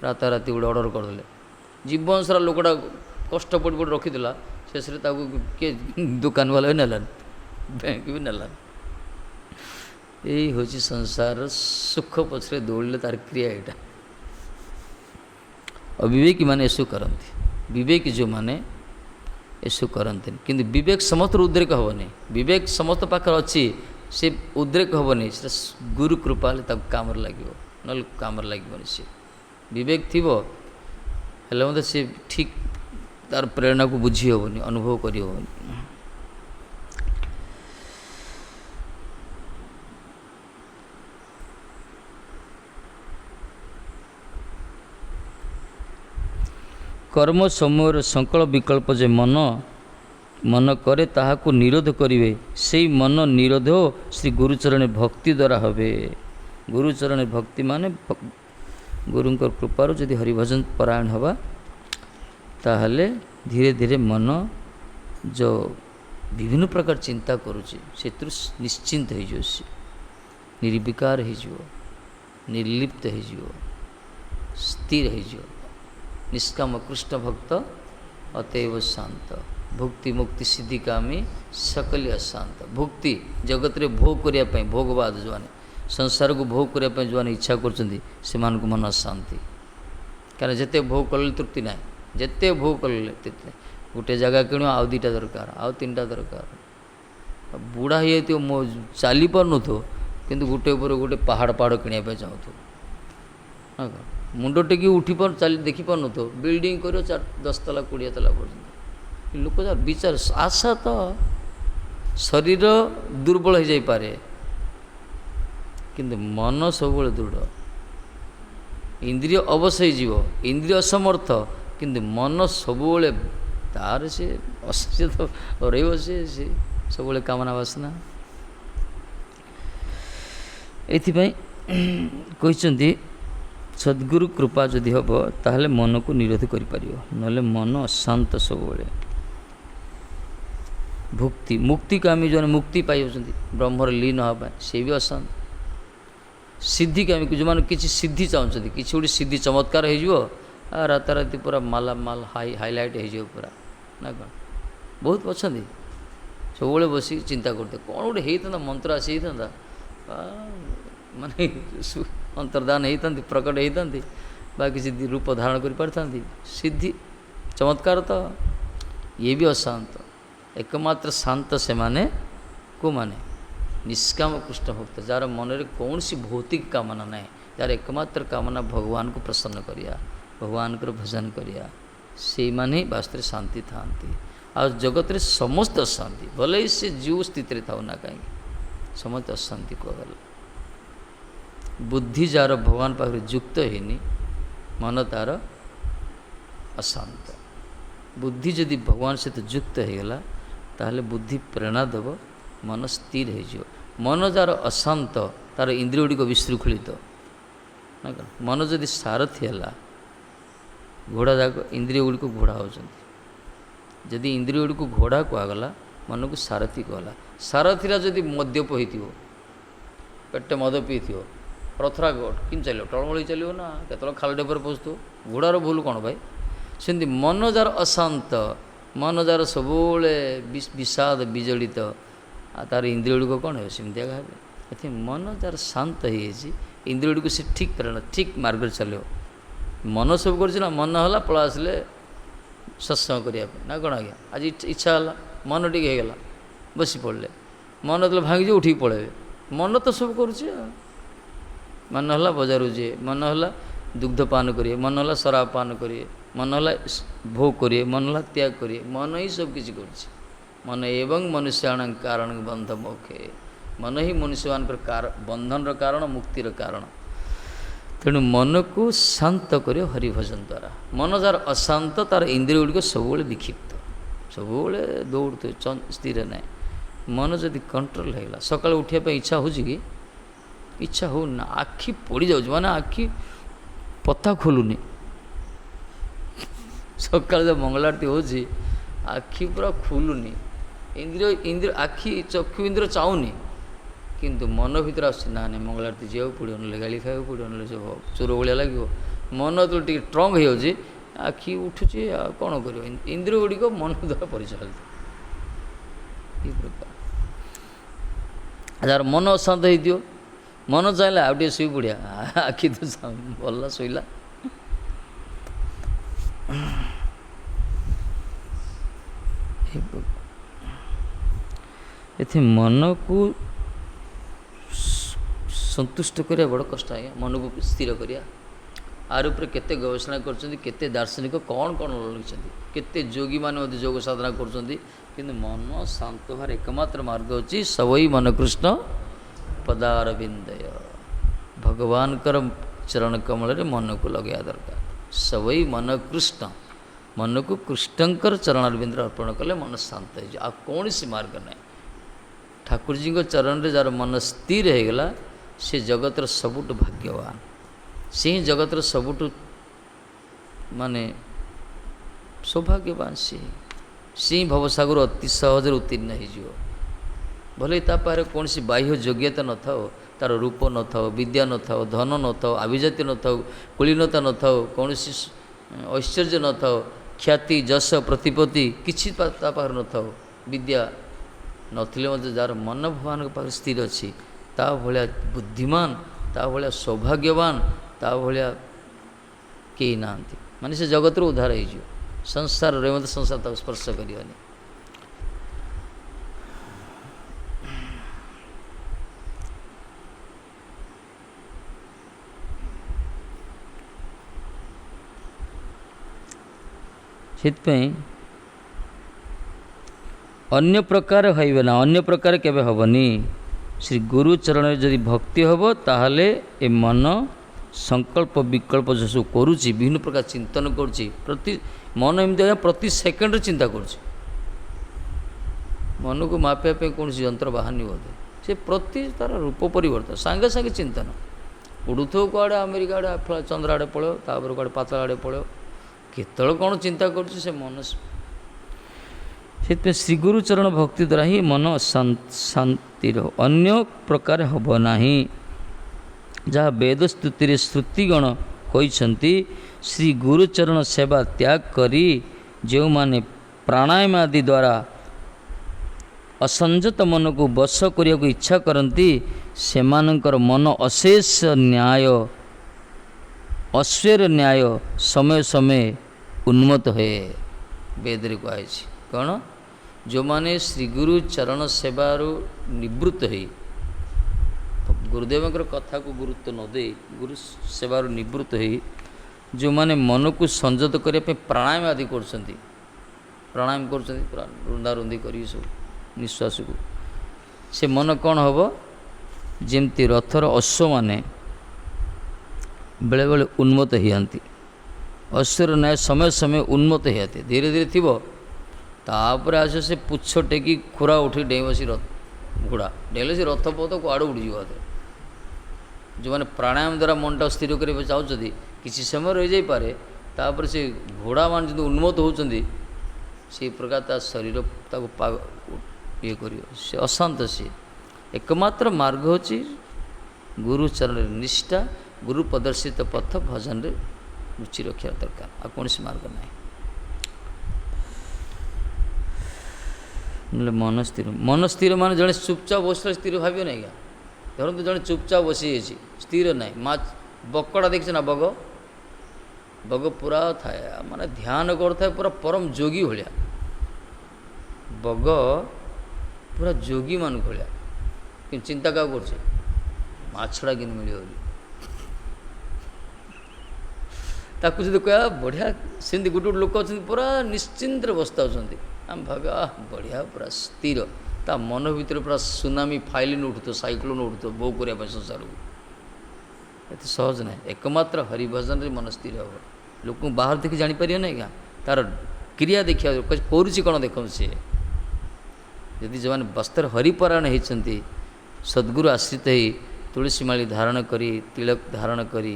राताराति गोटे अर्डर करदे जीवन सारा लोकटा कष्ट पड़ पड़ रखीला शेष किए दुकान वाला भी नेलान बैंक भी नेलान यही हूँ संसार सुख पछरे दौड़े तार क्रिया यहाँ अविवेकी माने ऐसु करती विवेक जो माने ऐसु करते किंतु विवेक समस्त उद्रेक हेनी विवेक समस्त पाखे अच्छी से उद्रेक हेनी से गुरु कृपा काम लगे ना काम लगे सी विवेक थी मत सी ठीक तार प्रेरणा को बुझी हेनी अनुभव करी हेनी कर्म समय संकल्प विकल्प जे मन मन करे ताहाकु निरोध करिवे से मन निरोध श्री गुरुचरण भक्ति द्वारा हवे गुरुचरण भक्ति माने गुरुंकर कृपार यदि हरिभजन परायण हवा ताहले धीरे धीरे मन जो विभिन्न प्रकार चिंता करुचे से निश्चिंत हो निर्विकार हो निर्लिप्त हो स्थिर हो निष्काम कृष्ण भक्त अतएव शांत भुक्ति मुक्ति सिद्धि कामी सकल अशांत भुक्ति जगत रे भोग करने भोगवाद जो संसार को भोग करने जो मैंने इच्छा कर मन अशांति कारण जिते भोग कले तृप्ति ना जिते भोग कले तृप्ति ना गोटे जगह किण आउ दुटा दरकार आउ तीन टा दरकार बुढ़ा हो मो चली पार तो किंतु गोटे उपर गोटे पहाड़ पहाड़ किणापी चाहूँ मुंड टेक उठी पार चली देखी पार तो बिल्डिंग कर 10 तला 20 तला पर्यटन लोक विचार आशा तो शरीर दुर्बल हो जाए किंतु मन सब दृढ़ इंद्रिय अवश्य जीव इंद्रिय असमर्थ किंतु मन सब तार से तो रही से सब कामना वासना एथि सद्गुरु कृपा जदि हम ताहले मन को निरोध कर ना मन अशांत सब भुक्ति मुक्ति कामी जो मुक्ति पाई ब्रह्मर लीन हाँ सी भी अशांत सिद्धि कामी जो मैंने किसी सिद्धि चाहते किसी गोटे सिद्धि चमत्कार हो राताराति पूरा माला माल हाईलाइट हो पूरा ना कौन बहुत अच्छा सब बस चिंता करते कौन गोटे होता मंत्र आसी होता माने अंतर्दान होता प्रकट होता बा किसी रूप धारण कर पारता सिद्धि चमत्कार तो ये भी अशांत एकमात्र शांत से माने को माने निष्काम कृष्ण भक्त जार मन में कौन सी भौतिक कामना ना जार एकमात्र कामना भगवान को प्रसन्न करिया भगवान को भजन करिया से माने वास्तव शांति था आ जगत रे समस्त अशांति भले से जो स्थिति था ना कहीं समस्त अशांति कहगला बुद्धि जार भगवान पाखे युक्त हैनी मन तार अशांत बुद्धि जदि भगवान सहित युक्त होगला ताहले बुद्धि प्रेरणा देव मन स्थिर हो मन जार अशांत तार इंद्रिय गुड़िक विशृंखलित ना मन जदि सारथी है घोड़ा जाक इंद्रिय गुड़िक घोड़ा होती जदि इंद्रिय गुड़िक घोड़ा कहगला मन को सारथी कहला सारथीरा जदि मद्यप हो पेटे मद पी रथरा कि चलो टलमली चलो ना केत खाल डेपर पशु घोड़ार भूल कौन भाई सेमती मन जार अशांत मन जार सब विषाद विजड़ित तार इंद्रिय गुड़िक कौन हो सेमती भावे मन जार शांत हो इंद्रिय गुड़िक से ठीक प्रेरणा ठीक मार्ग चलो मन सब कर मन है पला आसले सत्संग करने ना कौन आज्ञा आज इच्छा है मन टी होगा बसी पड़े मन जो भांगी उठिक पड़े मन तो सब करुचे मन है बजार जे मन है दुग्ध पान करिए मन है शराब पान करिए मन है भोग करिए मन है त्याग करिए मन ही सब किसी कर मन एवं मनुष्याण कारण बंध मोक्षे मन ही मनुष्य मान बंधन कारण मुक्तिर कारण तेणु मन को शांत कर हरिभजन द्वारा मन जार अशांत तार इंद्रिय गुड़िक सब विक्षिप्त सब दौड़ स्थिर ना मन जदि कंट्रोल होगा सका उठापी इच्छा हो इच्छा हो ना आखि पड़ जाऊँ माने आखि पता खोलुनी सका जो मंगल आरती हो आखि पूरा खुलुनी इंद्रिय इंद्रिय आखि चक्षु इंद्रिय चाहूनी किंतु मन भीतर आना ना मंगल आरती जाओ पड़ो ना गाड़ी खाइबा पड़ो ना जो चोर भाया लगे मन जो टे स्ट्रंग हो आखि उठुची कौन कर इंद्रिय गुड़िक मन द्वारा परिचालित यार मन अशांत हो मन चाहिए आउ टे शुई पड़ा आखि तो भल शोला ये मन को संतुष्ट करिया बड़ कष्ट आज्ञा मन को स्थिर करिया आर उपर केते गवेषणा करते दार्शनिक कौन कौन लिखिं केते जोगी मान योग साधना कर मन शांत होवार एकमात्र मार्ग होची सबई मन कृष्ण पदारविंदय भगवान कर चरण कमल रे मन को लगे दरकार सबई मन कृष्ण मन को कृष्णकर चरणारविंद अर्पण कले मन शांत हो कौन सी मार्ग ना ठाकुर जी को चरण रे जार मन स्थिर होगला से जगतर सबुठ भाग्यवान से ही जगतर सबुठ माने सौभाग्यवान सी सी भवसागर अति सहज उत्तीर्ण हो भले तापारे कौन सी बाह्य योग्यता न था तार रूप न था विद्या न था धन न था आभिजाति न था कुलीनता न था कौन सी ऐश्वर्य न था ख्याति जस प्रतिपत्ति किसी न था विद्या नथिले जार मन भगवान पाखे स्थिर अच्छी ତା ଭଳିଆ ବୁଦ୍ଧିମାନ, ତା ଭଳିଆ ସୌଭାଗ୍ୟବାନ, ତା ଭଳିଆ କେହି ନାହାନ୍ତି। ମାନେ ସେ ଜଗତରୁ ଉଦ୍ଧାର ହେଇଯିବ, ସଂସାରରେ ମଧ୍ୟ ସଂସାର ତାକୁ ସ୍ପର୍ଶ କରିବନି। ସେଥିପାଇଁ ଅନ୍ୟ ପ୍ରକାର ହଇବେ ନା, ଅନ୍ୟ ପ୍ରକାର କେବେ ହେବନି। ଶ୍ରୀ ଗୁରୁ ଚରଣରେ ଯଦି ଭକ୍ତି ହେବ ତାହେଲେ ଏ ମନ ସଂକଳ୍ପ ବିକଳ୍ପ ଯେଉଁ କରୁଛି, ବିଭିନ୍ନ ପ୍ରକାର ଚିନ୍ତନ କରୁଛି, ମନ ଏମିତି ଆଜ୍ଞା ପ୍ରତି ସେକେଣ୍ଡରେ ଚିନ୍ତା କରୁଛି। ମନକୁ ମାପିବା ପାଇଁ କୌଣସି ଯନ୍ତ୍ର ବାହାରିନି ବୋଧେ, ସେ ପ୍ରତି ତା'ର ରୂପ ପରିବର୍ତ୍ତନ ସାଙ୍ଗେ ସାଙ୍ଗେ ଚିନ୍ତନ। ଉଡ଼ୁଥିବ କୁଆଡ଼େ ଆମେରିକା ଆଡ଼େ, ଚନ୍ଦ୍ର ଆଡ଼େ ପଳେଇବ, ତାପରେ କୁଆଡ଼େ ପାତାଳ ଆଡ଼େ ପଳେଇବ, କେତେବେଳେ କ'ଣ ଚିନ୍ତା କରୁଛି ସେ ମନ। ସେଥିପାଇଁ ଶ୍ରୀଗୁରୁଚରଣ ଭକ୍ତି ଦ୍ୱାରା ହିଁ ମନ ଶାନ୍ତିର, ଅନ୍ୟ ପ୍ରକାର ହେବ ନାହିଁ। ଯାହା ବେଦ ସ୍ତୁତିରେ ଶ୍ରୁତିଗଣ କହିଛନ୍ତି, ଶ୍ରୀ ଗୁରୁଚରଣ ସେବା ତ୍ୟାଗ କରି ଯେଉଁମାନେ ପ୍ରାଣାୟାମ ଆଦି ଦ୍ୱାରା ଅସଂଯତ ମନକୁ ବଶ କରିବାକୁ ଇଚ୍ଛା କରନ୍ତି, ସେମାନଙ୍କର ମନ ଅଶେଷ ନ୍ୟାୟ ଐଶ୍ୱର୍ଯ୍ୟ ନ୍ୟାୟ ସମୟ ସମୟ ଉନ୍ମତ୍ତ ହୁଏ। ବେଦରେ କୁହାଯାଇଛି କ'ଣ? ଯେଉଁମାନେ ଶ୍ରୀଗୁରୁ ଚରଣ ସେବାରୁ ନିବୃତ୍ତ ହେଇ, ଗୁରୁଦେବଙ୍କର କଥାକୁ ଗୁରୁତ୍ୱ ନ ଦେଇ ଗୁରୁ ସେବାରୁ ନିବୃତ୍ତ ହେଇ ଯେଉଁମାନେ ମନକୁ ସଂଯତ କରିବା ପାଇଁ ପ୍ରାଣାୟାମ ଆଦି କରୁଛନ୍ତି, ପ୍ରାଣାୟାମ କରୁଛନ୍ତି ପୁରା ରୁନ୍ଦାରୁନ୍ଦି କରିକି ସବୁ ନିଶ୍ୱାସକୁ, ସେ ମନ କ'ଣ ହେବ? ଯେମିତି ରଥର ଅଶ୍ୱମାନେ ବେଳେବେଳେ ଉନ୍ମତ୍ତ ହେଇଯାନ୍ତି, ଐଶ୍ୱର୍ଯ୍ୟ ନ୍ୟାୟ ସମୟ ସମୟ ଉନ୍ମତ୍ତ ହେଇଯାନ୍ତି, ଧୀରେ ଧୀରେ ଥିବ, ତାପରେ ଆସିବ ସେ ପୁଚ୍ଛ ଟେକି ଖୁରା ଉଠି ଡେଇଁ ବସି ଘୋଡ଼ା ଡେଇଁଲେ ସେ ରଥ ପଥ କୁଆଡ଼େ ଉଡ଼ିଯିବ। ଯେଉଁମାନେ ପ୍ରାଣାୟାମ ଦ୍ୱାରା ମନଟାକୁ ସ୍ଥିର କରିବାକୁ ଚାହୁଁଛନ୍ତି, କିଛି ସମୟ ରହିଯାଇପାରେ, ତାପରେ ସେ ଘୋଡ଼ାମାନେ ଯଦି ଉନ୍ମତ୍ତ ହେଉଛନ୍ତି, ସେଇ ପ୍ରକାର ତା ଶରୀର ତାକୁ ଇଏ କରିବ, ସେ ଅଶାନ୍ତ। ସିଏ ଏକମାତ୍ର ମାର୍ଗ ହେଉଛି ଗୁରୁଚରଣରେ ନିଷ୍ଠା, ଗୁରୁ ପ୍ରଦର୍ଶିତ ପଥ ଭଜନରେ ରୁଚି ରଖିବା ଦରକାର, ଆଉ କୌଣସି ମାର୍ଗ ନାହିଁ। ନହେଲେ ମନ ସ୍ଥିର ମାନେ ଜଣେ ଚୁପଚାପ ବସିଲେ ସ୍ଥିର ଭାବିବ ନାହିଁ ଆଜ୍ଞା। ଧରନ୍ତୁ ଜଣେ ଚୁପଚାପ ବସିଯାଇଛି, ସ୍ଥିର ନାହିଁ। ବକଟା ଦେଖିছে ନା, ବଗ ପୁରା ଥାଏ, ମାନେ ଧ୍ୟାନ କରୁଥାଏ, ପୁରା ପରମ ଯୋଗୀ ଭଳିଆ। ବଗ ପୁରା ଯୋଗୀ ମାନଙ୍କ ଭଳିଆ, କିନ୍ତୁ ଚିନ୍ତା କାହାକୁ କରୁছে? ମାଛଟା କେମିତି ମିଳିବ ବୋଲି। ତାକୁ ଯଦି କହିବା ବଢ଼ିଆ, ସେମିତି ଗୋଟେ ଗୋଟେ ଲୋକ ଅଛନ୍ତି ପୁରା ନିଶ୍ଚିନ୍ତରେ ବସିଥାଉଛନ୍ତି, ଆମେ ଭାବିବା ବଢ଼ିଆ, ପୁରା ସ୍ଥିର, ତା ମନ ଭିତରେ ପୁରା ସୁନାମି ଫାଇଲିନ୍ ଉଠୁଥିବ, ସାଇକ୍ଲୋନ୍ ଉଠୁଥିବ ବୋଉ କରିବା ପାଇଁ ସଂସାରକୁ। ଏତେ ସହଜ ନାହିଁ। ଏକମାତ୍ର ହରିଭଜନରେ ମନ ସ୍ଥିର ହେବ। ଲୋକଙ୍କୁ ବାହାର ଦେଖି ଜାଣିପାରିବ ନାହିଁ ଆଜ୍ଞା, ତା'ର କ୍ରିୟା ଦେଖିବା କରୁଛି କ'ଣ ଦେଖନ୍ତୁ। ସିଏ ଯଦି ଯେଉଁମାନେ ବସ୍ତରେ ହରିପରାୟଣ ହେଇଛନ୍ତି, ସଦ୍ଗୁରୁ ଆଶ୍ରିତ ହେଇ ତୁଳସୀ ମାଳି ଧାରଣ କରି, ତିଳକ ଧାରଣ କରି,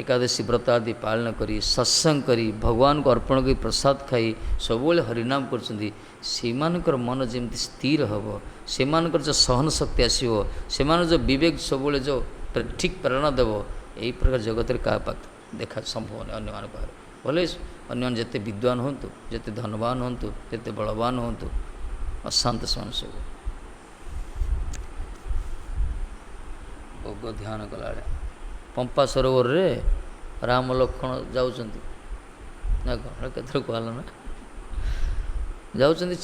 ଏକାଦଶୀ ବ୍ରତ ଆଦି ପାଳନ କରି, ସତ୍ସଙ୍ଗ କରି, ଭଗବାନଙ୍କୁ ଅର୍ପଣ କରି ପ୍ରସାଦ ଖାଇ ସବୁବେଳେ ହରିନାମ କରୁଛନ୍ତି, ସେମାନଙ୍କର ମନ ଯେମିତି ସ୍ଥିର ହେବ, ସେମାନଙ୍କର ଯେଉଁ ସହନ ଶକ୍ତି ଆସିବ, ସେମାନଙ୍କର ଯେଉଁ ବିବେକ ସବୁବେଳେ ଯେଉଁ ଠିକ୍ ପ୍ରେରଣା ଦେବ, ଏହି ପ୍ରକାର ଜଗତରେ କାହା ପାଖ ଦେଖା ସମ୍ଭବ ନାହିଁ ଅନ୍ୟମାନଙ୍କ ପାଖରେ। ଭଲେ ଅନ୍ୟମାନେ ଯେତେ ବିଦ୍ୱାନ ହୁଅନ୍ତୁ, ଯେତେ ଧନବାନ ହୁଅନ୍ତୁ, ଯେତେ ବଳବାନ ହୁଅନ୍ତୁ, ଅଶାନ୍ତ ସେମାନେ ସବୁ। ଭୋଗ ଧ୍ୟାନ କଲାବେଳେ ପମ୍ପା ସରୋବରରେ ରାମ ଲକ୍ଷ୍ମଣ ଯାଉଛନ୍ତି ନା କ'ଣ, କେତେଥର କୁହାହେଲା ନା, ଯାଉଛନ୍ତି,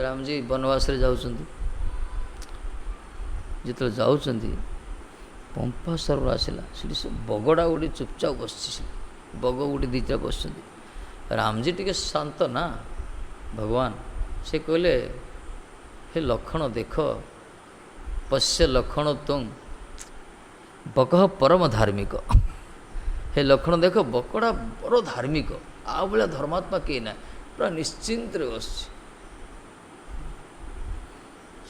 ରାମଜୀ ବନବାସରେ ଯାଉଛନ୍ତି। ଯେତେବେଳେ ଯାଉଛନ୍ତି, ପମ୍ପା ସରୋବର ଆସିଲା, ସେଠି ସବୁ ବଗଡ଼ା ଗୋଟେ ଚୁପଚାପ ବସିଛି, ବଗ ଗୋଟେ ଦୁଇଟା ବସିଛନ୍ତି। ରାମଜୀ ଟିକେ ଶାନ୍ତ ନା ଭଗବାନ, ସେ କହିଲେ, ହେ ଲକ୍ଷଣ ଦେଖ, ପଶ୍ୟ ଲକ୍ଷଣ ତୁମ ବଗ ପରମ ଧାର୍ମିକ। ହେ ଲକ୍ଷଣ ଦେଖ, ବକଡ଼ା ବଡ଼ ଧାର୍ମିକ, ଆଉ ଭଳିଆ ଧର୍ମାତ୍ମା କେହି ନାହିଁ, ପୁରା ନିଶ୍ଚିନ୍ତରେ ବସିଛି।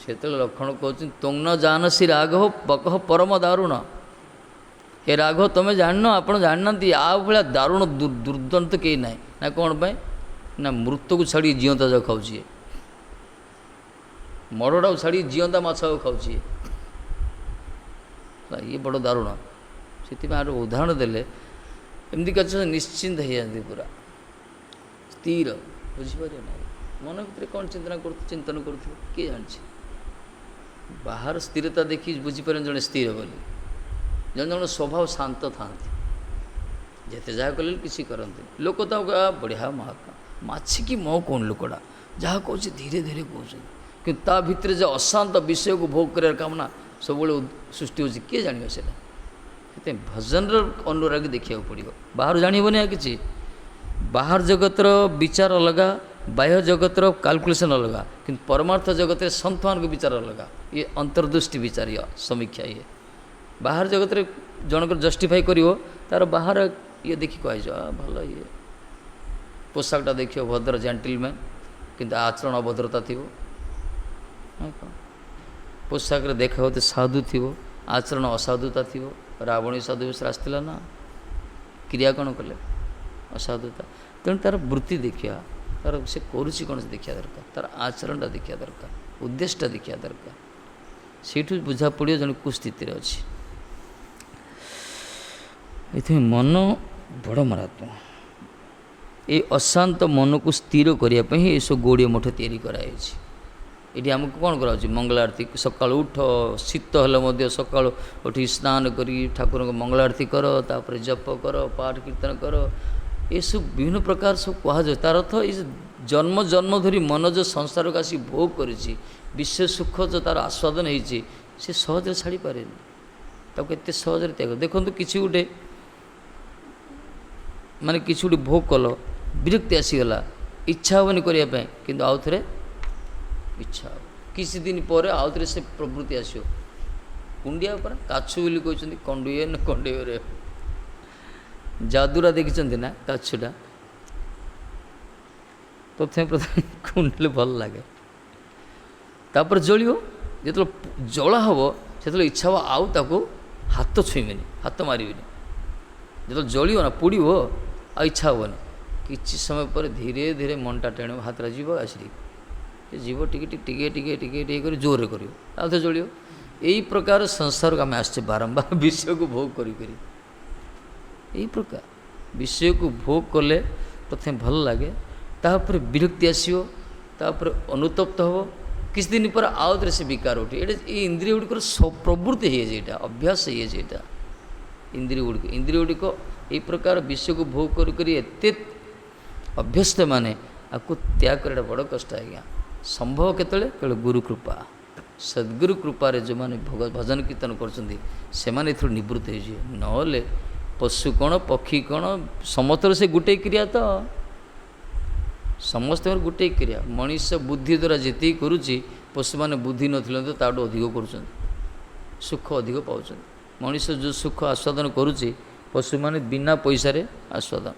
ସେତେବେଳେ ଲକ୍ଷଣ କହୁଛନ୍ତି, ତୁମ ନ ଜାନସି ରାଘବ ବକ ପରମ ଦାରୁଣ। ହେ ରାଘବ ତୁମେ ଜାଣିନ, ଆପଣ ଜାଣିନାହାନ୍ତି, ଆଉ ଭଳିଆ ଦାରୁଣ ଦୁର୍ଦ୍ଦନ୍ତ କେହି ନାହିଁ। ନା କ'ଣ ପାଇଁ ନା ମୃତକୁ ଛାଡ଼ି ଜିଅନ୍ତା ଯାକ ଖାଉଛି, ମଡ଼ଟାକୁ ଛାଡ଼ି ଜିଅନ୍ତା ମାଛ ଖାଉଛି, ଇଏ ବଡ଼ ଦାରୁଣ। ସେଥିପାଇଁ ଆର ଉଦାହରଣ ଦେଲେ ଏମିତି କାଛ ନିଶ୍ଚିନ୍ତ ହେଇଯାନ୍ତି, ପୁରା ସ୍ଥିର, ବୁଝିପାରିବ ନାହିଁ। ମନ ଭିତରେ କ'ଣ ଚିନ୍ତନ କରୁଥିବ କିଏ ଜାଣିଛି। ବାହାର ସ୍ଥିରତା ଦେଖି ବୁଝିପାରନ୍ତି ଜଣେ ସ୍ଥିର ବୋଲି। ଜଣେ ଜଣେ ସ୍ୱଭାବ ଶାନ୍ତ ଥାଆନ୍ତି, ଯେତେ ଯାହା କଲେ କିଛି କରନ୍ତି। ଲୋକ ତ ବଢ଼ିଆ ମାଛି କି ମୋ କ'ଣ ଲୋକଟା ଯାହା କହୁଛି ଧୀରେ ଧୀରେ କହୁଛନ୍ତି, କିନ୍ତୁ ତା ଭିତରେ ଯେ ଅଶାନ୍ତ ବିଷୟକୁ ଭୋଗ କରିବାର କାମନା ସବୁବେଳେ ସୃଷ୍ଟି ହେଉଛି, କିଏ ଜାଣିବ ସେଇଟା? ସେଥିପାଇଁ ଭଜନର ଅନୁରାଗ ଦେଖିବାକୁ ପଡ଼ିବ। ବାହାରୁ ଜାଣିବନି ଆଉ କିଛି। ବାହାର ଜଗତର ବିଚାର ଅଲଗା, ବାହ୍ୟ ଜଗତର କାଲକୁଲେସନ୍ ଅଲଗା, କିନ୍ତୁ ପରମାର୍ଥ ଜଗତରେ ସନ୍ଥମାନଙ୍କ ବିଚାର ଅଲଗା। ଇଏ ଅନ୍ତର୍ଦୃଷ୍ଟି ବିଚାର, ସମୀକ୍ଷା। ଇଏ ବାହାର ଜଗତରେ ଜଣଙ୍କର ଜଷ୍ଟିଫାଇ କରିବ, ତା'ର ବାହାର ଇଏ ଦେଖି କୁହାଯିବ ଭଲ, ଇଏ ପୋଷାକଟା ଦେଖିବ ଭଦ୍ର ଜେଣ୍ଟିଲମ୍ୟାନ୍, କିନ୍ତୁ ଆଚରଣ ଅଭଦ୍ରତା ଥିବ। ପୋଷାକରେ ଦେଖା ହେଉଥିବ ସାଧୁ ଥିବ, ଆଚରଣ ଅସାଧୁତା ଥିବ। ରାବଣ ସାଧୁ ବିଷୟରେ ଆସିଥିଲା ନା, କ୍ରିୟା କ'ଣ କଲେ? ଅସାଧୁତା। ତେଣୁ ତା'ର ବୃତ୍ତି ଦେଖିବା, ତା'ର ସେ କରୁଛି କ'ଣ ସେ ଦେଖିବା ଦରକାର, ତା'ର ଆଚରଣଟା ଦେଖିବା ଦରକାର, ଉଦ୍ଦେଶ୍ୟଟା ଦେଖିବା ଦରକାର। ସେଇଠୁ ବୁଝା ପଡ଼ିବ ଜଣେ କେଉଁ ସ୍ଥିତିରେ ଅଛି। ଏଥିପାଇଁ ମନ ବଡ଼ ମାରାତ୍ମକ। ଏଇ ଅଶାନ୍ତ ମନକୁ ସ୍ଥିର କରିବା ପାଇଁ ହିଁ ଏସବୁ ଗୌଡ଼ୀୟ ମଠ ତିଆରି କରାଯାଇଛି। ଏଠି ଆମକୁ କ'ଣ କରାଯାଉଛି? ମଙ୍ଗଳ ଆରତୀ ସକାଳୁ ଉଠ, ଶୀତ ହେଲେ ମଧ୍ୟ ସକାଳୁ ଉଠିକି ସ୍ନାନ କରି ଠାକୁରଙ୍କ ମଙ୍ଗଳ ଆରତୀ କର, ତାପରେ ଜପ କର, ପାଠ କୀର୍ତ୍ତନ କର। ଏସବୁ ବିଭିନ୍ନ ପ୍ରକାର ସବୁ କୁହାଯାଉଛି। ତା'ର ଅର୍ଥ ଏଇ ଜନ୍ମ ଜନ୍ମ ଧରି ମନ ଯେଉଁ ସଂସାରକୁ ଆସି ଭୋଗ କରିଛି, ବିଶ୍ୱ ସୁଖ ଯେଉଁ ତା'ର ଆସ୍ୱାଦନ ହେଇଛି, ସେ ସହଜରେ ଛାଡ଼ିପାରେନି। ତାକୁ ଏତେ ସହଜରେ ତ୍ୟାଗ। ଦେଖନ୍ତୁ କିଛି ଗୋଟେ ଭୋଗ କଲ, ବିରକ୍ତି ଆସିଗଲା, ଇଚ୍ଛା ହେବନି କରିବା ପାଇଁ, କିନ୍ତୁ ଆଉ ଥରେ ଇଚ୍ଛା ହେବ। କିଛି ଦିନ ପରେ ଆଉ ଥରେ ସେ ପ୍ରବୃତ୍ତି ଆସିବ। କୁଣ୍ଡିଆ ପରା, କାଛୁ ବୋଲି କହିଛନ୍ତି, କଣ୍ଡୁଏ ନା କଣ୍ଡେଇରେ। ଯାଦୁରା ଦେଖିଛନ୍ତି ନା କାଛୁଟା? ପ୍ରଥମେ କୁଣ୍ଡିଲେ ଭଲ ଲାଗେ, ତାପରେ ଜଳିବ। ଯେତେବେଳେ ଜଳା ହେବ ସେତେବେଳେ ଇଚ୍ଛା ହେବ ଆଉ ତାକୁ ହାତ ଛୁଇଁବେନି, ହାତ ମାରିବେନି। ଯେତେବେଳେ ଜଳିବ ନା, ପୋଡ଼ିବ, ଆଉ ଇଚ୍ଛା ହେବନି। କିଛି ସମୟ ପରେ ଧୀରେ ଧୀରେ ମନଟା ଟାଣିବ, ହାତଟା ଯିବ, ଆସିକି ଯିବ, ଟିକେ ଟିକେ ଟିକେ ଟିକେ ଟିକେ କରି ଜୋରରେ କରିବ, ଆଉ ଥରେ ଜଳିବ। ଏଇ ପ୍ରକାର ସଂସାରକୁ ଆମେ ଆସିଛେ ବାରମ୍ବାର ବିଷୟକୁ ଭୋଗ କରି କରି। ଏଇ ପ୍ରକାର ବିଷୟକୁ ଭୋଗ କଲେ ପ୍ରଥମେ ଭଲ ଲାଗେ, ତାପରେ ବିରକ୍ତି ଆସିବ, ତାପରେ ଅନୁତପ୍ତ ହେବ। କିଛି ଦିନ ପରେ ଆଉ ଥରେ ସେ ବିକାର ଉଠେ। ଏଇଟା ଏଇ ଇନ୍ଦ୍ରିୟ ଗୁଡ଼ିକର ପ୍ରବୃତ୍ତି ହେଇଯାଇଛି, ଏଇଟା ଅଭ୍ୟାସ ହେଇଯାଇଛି। ଏଇଟା ଇନ୍ଦ୍ରିୟ ଗୁଡ଼ିକ ଏଇ ପ୍ରକାର ବିଷୟକୁ ଭୋଗ କରି କରି ଏତେ ଅଭ୍ୟସ୍ତ, ମାନେ ଆକୁ ତ୍ୟାଗ କରିବା ବଡ଼ କଷ୍ଟ ଆଜ୍ଞା। ସମ୍ଭବ କେତେବେଳେ? କେବଳ ଗୁରୁ କୃପା, ସଦ୍ଗୁରୁ କୃପାରେ ଯେଉଁମାନେ ଭଜନ କୀର୍ତ୍ତନ କରୁଛନ୍ତି ସେମାନେ ଏଥିରୁ ନିବୃତ୍ତ ହେଇଯିବେ। ନହେଲେ ପଶୁ କ'ଣ, ପକ୍ଷୀ କ'ଣ, ସମସ୍ତଙ୍କର ସେ ଗୋଟିଏ କ୍ରିୟା। ତ ସମସ୍ତଙ୍କର ଗୋଟିଏ କ୍ରିୟା। ମଣିଷ ବୁଦ୍ଧି ଦ୍ୱାରା ଯେତିକି କରୁଛି, ପଶୁମାନେ ବୁଦ୍ଧି ନଥିଲେ ତ ତାଠୁ ଅଧିକ କରୁଛନ୍ତି, ସୁଖ ଅଧିକ ପାଉଛନ୍ତି। ମଣିଷ ଯେଉଁ ସୁଖ ଆସ୍ୱାଦନ କରୁଛି, ପଶୁମାନେ ବିନା ପଇସାରେ ଆସ୍ୱାଦନ,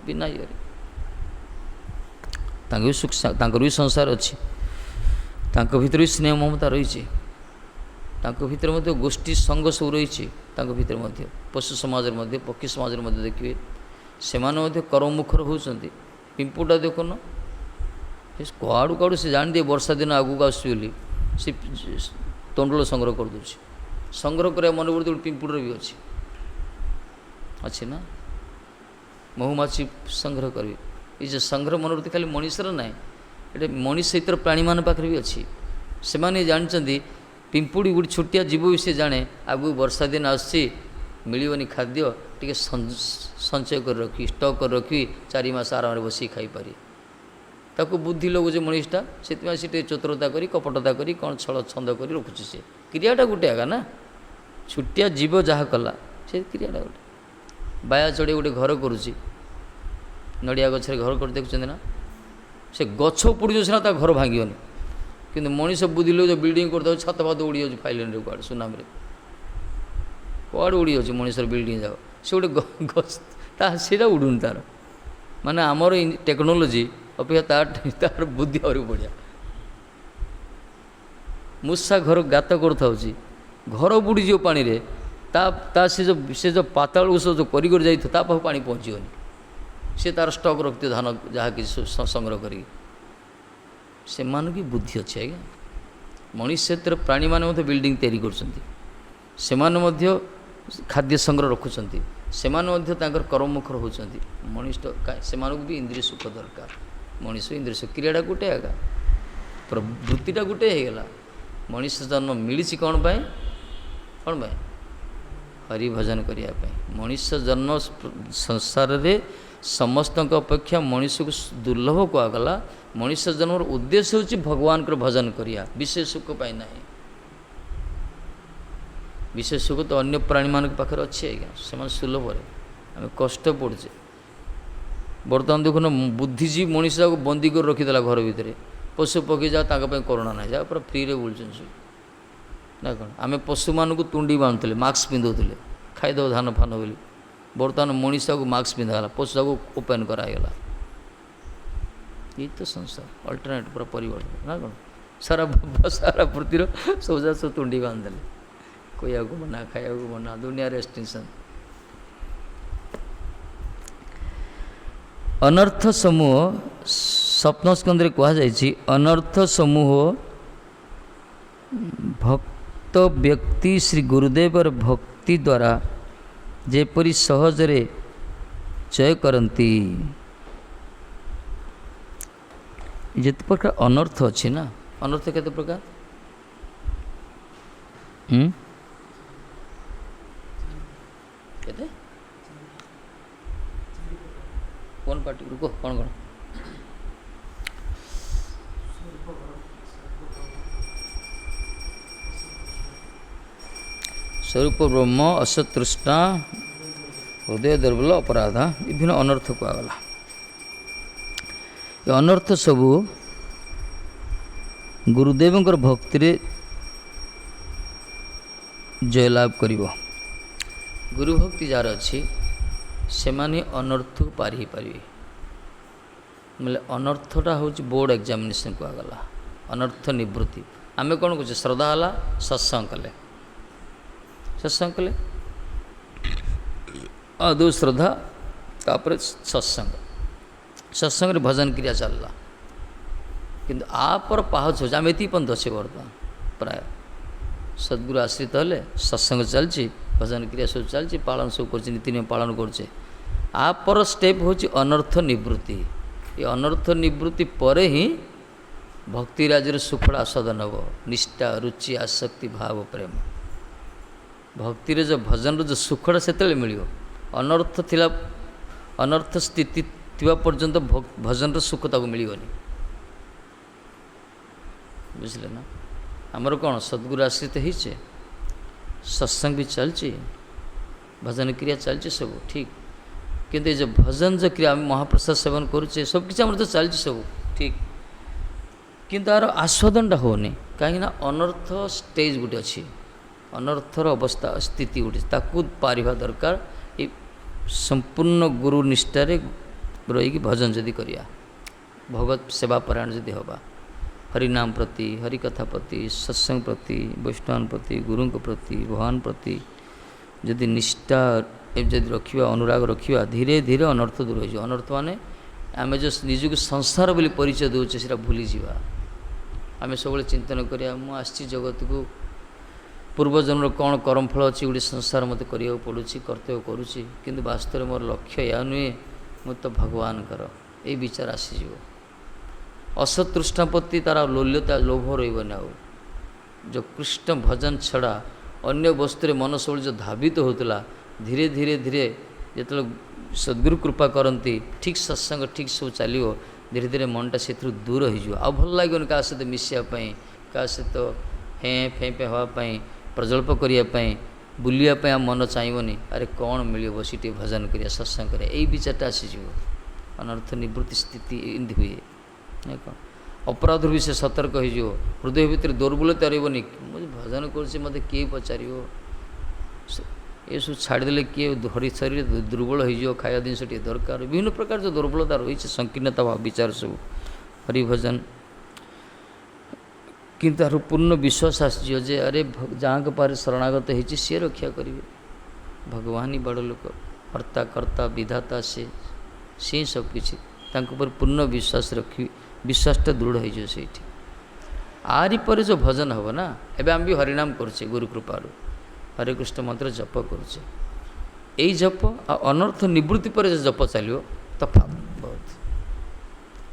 ବିନା ଇଏରେ। ତାଙ୍କର ବି ସଂସାର ଅଛି, ତାଙ୍କ ଭିତରେ ବି ସ୍ନେହ ମମତା ରହିଛି, ତାଙ୍କ ଭିତରେ ମଧ୍ୟ ଗୋଷ୍ଠୀ ସଙ୍ଗ ସବୁ ରହିଛି। ତାଙ୍କ ଭିତରେ ମଧ୍ୟ ପଶୁ ସମାଜରେ ମଧ୍ୟ, ପକ୍ଷୀ ସମାଜରେ ମଧ୍ୟ ଦେଖିବେ ସେମାନେ ମଧ୍ୟ କର୍ମମୁଖର ହେଉଛନ୍ତି। ପିମ୍ପୁଟା ଦେଖୁନ, କୁଆଡ଼ୁ କୁଆଡ଼ୁ ସେ ଜାଣିଦିଏ ବର୍ଷା ଦିନ ଆଗକୁ ଆସୁଛି ବୋଲି, ସେ ତଣ୍ଡୁଳ ସଂଗ୍ରହ କରିଦେଉଛି। ସଂଗ୍ରହ କରିବା ମନୋବୃତ୍ତି ଗୋଟେ ପିମ୍ପୁଡ଼ର ବି ଅଛି ନା। ମହୁମାଛି ସଂଗ୍ରହ କରିବେ। ଏଇ ଯେଉଁ ସଂଗ୍ରହ ମନୋବୃତ୍ତି ଖାଲି ମଣିଷର ନାହିଁ, ଏଇଟା ମଣିଷ ସହିତ ପ୍ରାଣୀମାନଙ୍କ ପାଖରେ ବି ଅଛି। ସେମାନେ ଜାଣିଛନ୍ତି ପିମ୍ପୁଡ଼ି ଗୋଟେ ଛୋଟିଆ ଜୀବ ବି ସେ ଜାଣେ ଆଗକୁ ବର୍ଷା ଦିନ ଆସୁଛି, ମିଳିବନି ଖାଦ୍ୟ, ଟିକେ ସଞ୍ଚୟ କରି ରଖି, ଷ୍ଟକ୍ କରି ରଖି 4 ମାସ ଆରାମରେ ବସିକି ଖାଇପାରି। ତାକୁ ବୁଦ୍ଧି ଲଗୁଛି ମଣିଷଟା, ସେଥିପାଇଁ ସେ ଟିକେ ଚତୁରତା କରି, କପଟତା କରି, କ'ଣ ଛଳ ଛନ୍ଦ କରି ରଖୁଛି। ସେ କ୍ରିୟାଟା ଗୋଟେ ଆଗା ନା, ଛୋଟିଆ ଜୀବ ଯାହା କଲା ସେ କ୍ରିୟାଟା ଗୋଟେ। ବାୟା ଚଢ଼େଇ ଗୋଟେ ଘର କରୁଛି, ନଡ଼ିଆ ଗଛରେ ଘର କରି ଦେଖୁଛନ୍ତି ନା, ସେ ଗଛ ଉପୁଡ଼ି ସିନା ତା ଘର ଭାଙ୍ଗିବନି, କିନ୍ତୁ ମଣିଷ ବୁଦ୍ଧି ଲୋକ ବିଲ୍ଡିଂ କରିଦେଉଛି, ଛାତ ଫାତ ଉଡ଼ି ଯାଉଛି ଫାଇଲେଣ୍ଡରେ, କୁଆଡ଼େ ସୁନାମରେ କୁଆଡ଼େ ଉଡ଼ି ଯାଉଛି ମଣିଷର ବିଲ୍ଡିଂ ଯାକ। ସେ ଗୋଟେ ଗଛ ସେଇଟା ଉଡ଼ୁନି ତା'ର। ମାନେ ଆମର ଟେକ୍ନୋଲୋଜି ଅପେକ୍ଷା ତାର ବୁଦ୍ଧି ଆହୁରି ବଢ଼ିଆ। ମୂଷା ଘର ଗାତ କରୁଥାଉଛି, ଘର ବୁଡ଼ିଯିବ ପାଣିରେ, ସେ ଯେଉଁ ପାତାଳକୁ ସବୁ କରି ଯାଇଥିବ ତା ପାଖକୁ ପାଣି ପହଞ୍ଚିବନି। ସେ ତା'ର ଷ୍ଟକ୍ ରଖିଥିବ ଧାନ ଯାହା କିଛି ସଂଗ୍ରହ କରିକି। ସେମାନଙ୍କୁ ବି ବୁଦ୍ଧି ଅଛି ଆଜ୍ଞା। ମଣିଷ ସେଥିରେ ପ୍ରାଣୀମାନେ ମଧ୍ୟ ବିଲ୍ଡିଂ ତିଆରି କରୁଛନ୍ତି, ସେମାନେ ମଧ୍ୟ ଖାଦ୍ୟ ସଂଗ୍ରହ ରଖୁଛନ୍ତି, ସେମାନେ ମଧ୍ୟ ତାଙ୍କର କର୍ମମୁଖର ହେଉଛନ୍ତି। ମଣିଷ ସେମାନଙ୍କୁ ବି ଇନ୍ଦ୍ରିୟ ସୁଖ ଦରକାର। ମଣିଷ ଇନ୍ଦ୍ରିୟ ସୁଖ କ୍ରିୟାଟା ଗୋଟେ ଆଗା। ପ୍ରବୃତ୍ତିଟା ଗୋଟେ ହେଇଗଲା। ମଣିଷ ଜନ୍ମ ମିଳିଛି କ'ଣ ପାଇଁ? କ'ଣ ପାଇଁ? ହରି ଭଜନ କରିବା ପାଇଁ। ମଣିଷ ଜନ୍ମ ସଂସାରରେ ସମସ୍ତଙ୍କ ଅପେକ୍ଷା ମଣିଷକୁ ଦୁର୍ଲଭ କୁହାଗଲା। ମଣିଷ ଜନ୍ମର ଉଦ୍ଦେଶ୍ୟ ହେଉଛି ଭଗବାନଙ୍କର ଭଜନ କରିବା, ବିଶେଷ ସୁଖ ପାଇଁ ନାହିଁ। ବିଶେଷ ସୁଖ ତ ଅନ୍ୟ ପ୍ରାଣୀମାନଙ୍କ ପାଖରେ ଅଛି ଆଜ୍ଞା, ସେମାନେ ସୁଲଭରେ, ଆମେ କଷ୍ଟ ପଡ଼ୁଛେ। ବର୍ତ୍ତମାନ ଦେଖୁନ ବୁଦ୍ଧିଜୀବୀ ମଣିଷ ଯାକୁ ବନ୍ଦୀ କରି ରଖିଦେଲା ଘର ଭିତରେ, ପଶୁ ପକ୍ଷୀ ଯାହା ତାଙ୍କ ପାଇଁ କରୋନା ନାହିଁ, ଯାହା ପୁରା ଫ୍ରିରେ ବୁଲୁଛନ୍ତି ସବୁ ନା କ'ଣ? ଆମେ ପଶୁମାନଙ୍କୁ ତୁଣ୍ଡି ବାନ୍ଧୁଥିଲେ, ମାସ୍କ ପିନ୍ଧୁଥିଲେ, ଖାଇଦେବ ଧାନ ଫାନ ବୋଲି। ବର୍ତ୍ତମାନ ମଣିଷକୁ ମାସ୍କ ପିନ୍ଧାଗଲା, ପଶୁକୁ ଓପେନ୍ କରାଗଲା। ଏଇ ତ ସଂସାର, ଅଲ୍ଟରନେଟ୍ ପୁରା ପରିବର୍ତ୍ତନ ନା କ'ଣ? ସାରା ପୃଥିବୀର ସବୁ ଯାକ ତୁଣ୍ଡି ବାନ୍ଧିଦେଲେ, କହିବାକୁ ମନା, ଖାଇବାକୁ ମନା, ଦୁନିଆ ରେଷ୍ଟ୍ରିକ୍ସନ୍। ଅନର୍ଥ ସମୂହ ସ୍ୱପ୍ନ ସ୍କନ୍ଧରେ କୁହାଯାଇଛି, ଅନର୍ଥ ସମୂହ ଭକ୍ତ ବ୍ୟକ୍ତି ଶ୍ରୀ ଗୁରୁଦେବର ଭକ୍ତି ଦ୍ୱାରା ଯେପରି ସହଜରେ ଜୟ କରନ୍ତି। ଯେତେ ପ୍ରକାର ଅନର୍ଥ ଅଛି ନା, ଅନର୍ଥ କେତେ ପ୍ରକାର? କେତେ? କ'ଣ ପାର୍ଟି କୁହ, କ'ଣ କ'ଣ? ସ୍ୱରୂପ ବ୍ରହ୍ମ, ଅସତୃଷ୍ଣା, ହୃଦୟ ଦୁର୍ବଳ, ଅପରାଧ, ବିଭିନ୍ନ ଅନର୍ଥ କୁହାଗଲା। ଏ ଅନର୍ଥ ସବୁ ଗୁରୁଦେବଙ୍କର ଭକ୍ତିରେ ଜୟଲାଭ କରିବ। ଗୁରୁଭକ୍ତି ଯାହାର ଅଛି ସେମାନେ ଅନର୍ଥକୁ ପାରି ହେଇପାରିବେ। ବୋଲେ ଅନର୍ଥଟା ହେଉଛି ବୋର୍ଡ଼ ଏକ୍ଜାମିନେସନ୍ କୁହାଗଲା, ଅନର୍ଥ ନିବୃତ୍ତି। ଆମେ କ'ଣ କହୁଛେ? ଶ୍ରଦ୍ଧା ହେଲା, ସତ୍ସଙ୍ଗ କଲେ, ସତ୍ସଙ୍ଗ କଲେ, ଆଦୌ ଶ୍ରଦ୍ଧା, ତାପରେ ସତ୍ସଙ୍ଗ, ସତ୍ସଙ୍ଗରେ ଭଜନ କ୍ରିୟା ଚାଲିଲା। କିନ୍ତୁ ଆପରେ ପାହଚ ହେଉଛି, ଆମେ ଏତିକି ପର୍ଯ୍ୟନ୍ତ ଅଛେ ବର୍ତ୍ତମାନ। ପ୍ରାୟ ସଦ୍ଗୁରୁ ଆଶ୍ରିତ ହେଲେ, ସତ୍ସଙ୍ଗ ଚାଲିଛି, ଭଜନ କ୍ରିୟା ସବୁ ଚାଲିଛି, ପାଳନ ସବୁ କରୁଛି, ନୀତି ନିୟମ ପାଳନ କରୁଛେ। ଆपर ଷ୍ଟେପ୍ ହେଉଛି ଅନର୍ଥ ନିବୃତ୍ତି। ଏ ଅନର୍ଥ ନିବୃତ୍ତି ପରେ ହିଁ ଭକ୍ତିରାଜର ସୁଖଳ ଆସ୍ୱାଦନ ହେବ। ନିଷ୍ଠା, ରୁଚି, ଆସକ୍ତି, ଭାବ, ପ୍ରେମ। ଭକ୍ତିରେ ଯେଉଁ ଭଜନର ଯେଉଁ ସୁଖଟା ସେତେବେଳେ ମିଳିବ। ଅନର୍ଥ ସ୍ଥିତି ଥିବା ପର୍ଯ୍ୟନ୍ତ ଭଜନର ସୁଖ ତାକୁ ମିଳିବନି। ବୁଝିଲେ ନା? ଆମର କ'ଣ ସଦ୍ଗୁରୁ ଆଶ୍ରିତ ହେଇଛେ, ସତ୍ସଙ୍ଗ ବି ଚାଲିଛି, ଭଜନ କ୍ରିୟା ଚାଲିଛି, ସବୁ ଠିକ୍। କିନ୍ତୁ ଏ ଯେଉଁ ଭଜନ ଯେଉଁ କ୍ରିୟା, ଆମେ ମହାପ୍ରସାଦ ସେବନ କରୁଛେ, ସବୁକିଛି ଆମର ତ ଚାଲିଛି ସବୁ ଠିକ୍, କିନ୍ତୁ ତାର ଆସ୍ୱାଦନଟା ହେଉନି। କାହିଁକିନା ଅନର୍ଥ ଷ୍ଟେଜ୍ ଗୋଟେ ଅଛି, ଅନର୍ଥର ଅବସ୍ଥା ସ୍ଥିତି ଗୋଟେ, ତାକୁ ପାରିବା ଦରକାର। ଏ ସମ୍ପୂର୍ଣ୍ଣ ଗୁରୁ ନିଷ୍ଠାରେ ରହିକି ଭଜନ ଯଦି କରିବା, ଭଗବତ ସେବା ପରାୟଣ ଯଦି ହେବା, ହରିନାମ ପ୍ରତି, ହରିକଥା ପ୍ରତି, ସତ୍ସଙ୍ଗ ପ୍ରତି, ବୈଷ୍ଣବ ପ୍ରତି, ଗୁରୁଙ୍କ ପ୍ରତି, ଭଗବାନ ପ୍ରତି ଯଦି ନିଷ୍ଠା ଯଦି ରଖିବା, ଅନୁରାଗ ରଖିବା, ଧୀରେ ଧୀରେ ଅନର୍ଥ ଦୂର ହୋଇଯିବ। ଅନର୍ଥ ମାନେ ଆମେ ଯେଉଁ ନିଜକୁ ସଂସାର ବୋଲି ପରିଚୟ ଦେଉଛେ ସେଇଟା ଭୁଲିଯିବା। ଆମେ ସବୁବେଳେ ଚିନ୍ତନ କରିବା, ମୁଁ ଆସିଛି ଜଗତକୁ, ପୂର୍ବଜନ୍ମର କ'ଣ କର୍ମଫଳ ଅଛି, ଗୋଟେ ସଂସାର ମୋତେ କରିବାକୁ ପଡ଼ୁଛି, କର୍ତ୍ତବ୍ୟ କରୁଛି, କିନ୍ତୁ ବାସ୍ତବରେ ମୋର ଲକ୍ଷ୍ୟ ଏହା ନୁହେଁ, ମୁଁ ତ ଭଗବାନଙ୍କର। ଏଇ ବିଚାର ଆସିଯିବ। ଅସତୃଷ୍ଣା ପ୍ରତି ତା'ର ଲୋଲ୍ୟତା, ଲୋଭ ରହିବନି ଆଉ। ଯେଉଁ କୃଷ୍ଣ ଭଜନ ଛଡ଼ା ଅନ୍ୟ ବସ୍ତୁରେ ମନ ସବୁବେଳେ ଯେଉଁ ଧାବିତ ହେଉଥିଲା, ଧୀରେ ଧୀରେ ଧୀରେ ଯେତେବେଳେ ସଦ୍ଗୁରୁ କୃପା କରନ୍ତି, ଠିକ୍ ସତ୍ସଙ୍ଗ ଠିକ୍ ସବୁ ଚାଲିବ, ଧୀରେ ଧୀରେ ମନଟା ସେଥିରୁ ଦୂର ହୋଇଯିବ। ଆଉ ଭଲ ଲାଗିବନି କାହା ସହିତ ମିଶିବା ପାଇଁ, କାହା ସହିତ ଫେଁ ହେବା ପାଇଁ, ପ୍ରଜଳ୍ପ କରିବା ପାଇଁ, ବୁଲିବା ପାଇଁ ଆଉ ମନ ଚାହିଁବନି। ଆରେ କ'ଣ ମିଳିବ ବସି ଟିକେ ଭଜନ କରିବା, ସତ୍ସଙ୍ଗ କରିବା, ଏଇ ବିଚାରଟା ଆସିଯିବ। ଅନର୍ଥ ନିବୃତ୍ତି ସ୍ଥିତି ଏମିତି ହୁଏ ନା କ'ଣ? ଅପରାଧରୁ ବି ସେ ସତର୍କ ହୋଇଯିବ। ହୃଦୟ ଭିତରେ ଦୁର୍ବଳତା ରହିବନି, ମୁଁ ଭଜନ କରୁଛି, ମୋତେ କିଏ ପଚାରିବ, ଏସବୁ ଛାଡ଼ିଦେଲେ କିଏ ଶରୀର ଦୁର୍ବଳ ହୋଇଯିବ, ଖାଇବା ଜିନିଷ ଟିକେ ଦରକାର, ବିଭିନ୍ନ ପ୍ରକାର ଯେଉଁ ଦୁର୍ବଳତା ରହିଛି, ସଂକୀର୍ଣ୍ଣତା ଭାବ ବିଚାର ସବୁ, ହରିଭଜନ। କିନ୍ତୁ ତାର ପୂର୍ଣ୍ଣ ବିଶ୍ୱାସ ଆସିଯିବ ଯେ ଆରେ ଯାହାଙ୍କ ପାଖରେ ଶରଣାଗତ ହେଇଛି ସିଏ ରକ୍ଷା କରିବେ, ଭଗବାନ ହିଁ ବଡ଼ ଲୋକ, କର୍ତ୍ତା କର୍ତ୍ତା ବିଧାତା ସିଏ ହିଁ ସବୁକିଛି। ତାଙ୍କ ଉପରେ ପୂର୍ଣ୍ଣ ବିଶ୍ୱାସ ରଖି, ବିଶ୍ୱାସଟା ଦୃଢ଼ ହୋଇଯିବ ସେଇଠି। ଆରି ପରେ ଯେଉଁ ଭଜନ ହେବ ନା, ଏବେ ଆମେ ବି ହରିନାମ କରୁଛେ, ଗୁରୁ କୃପାରୁ ହରେ କୃଷ୍ଣ ମନ୍ତ୍ର ଜପ କରୁଛେ। ଏଇ ଜପ ଆଉ ଅନର୍ଥ ନିବୃତ୍ତି ପରେ ଯେଉଁ ଜପ ଚାଲିବ, ତଫାତ୍ ବହୁତ।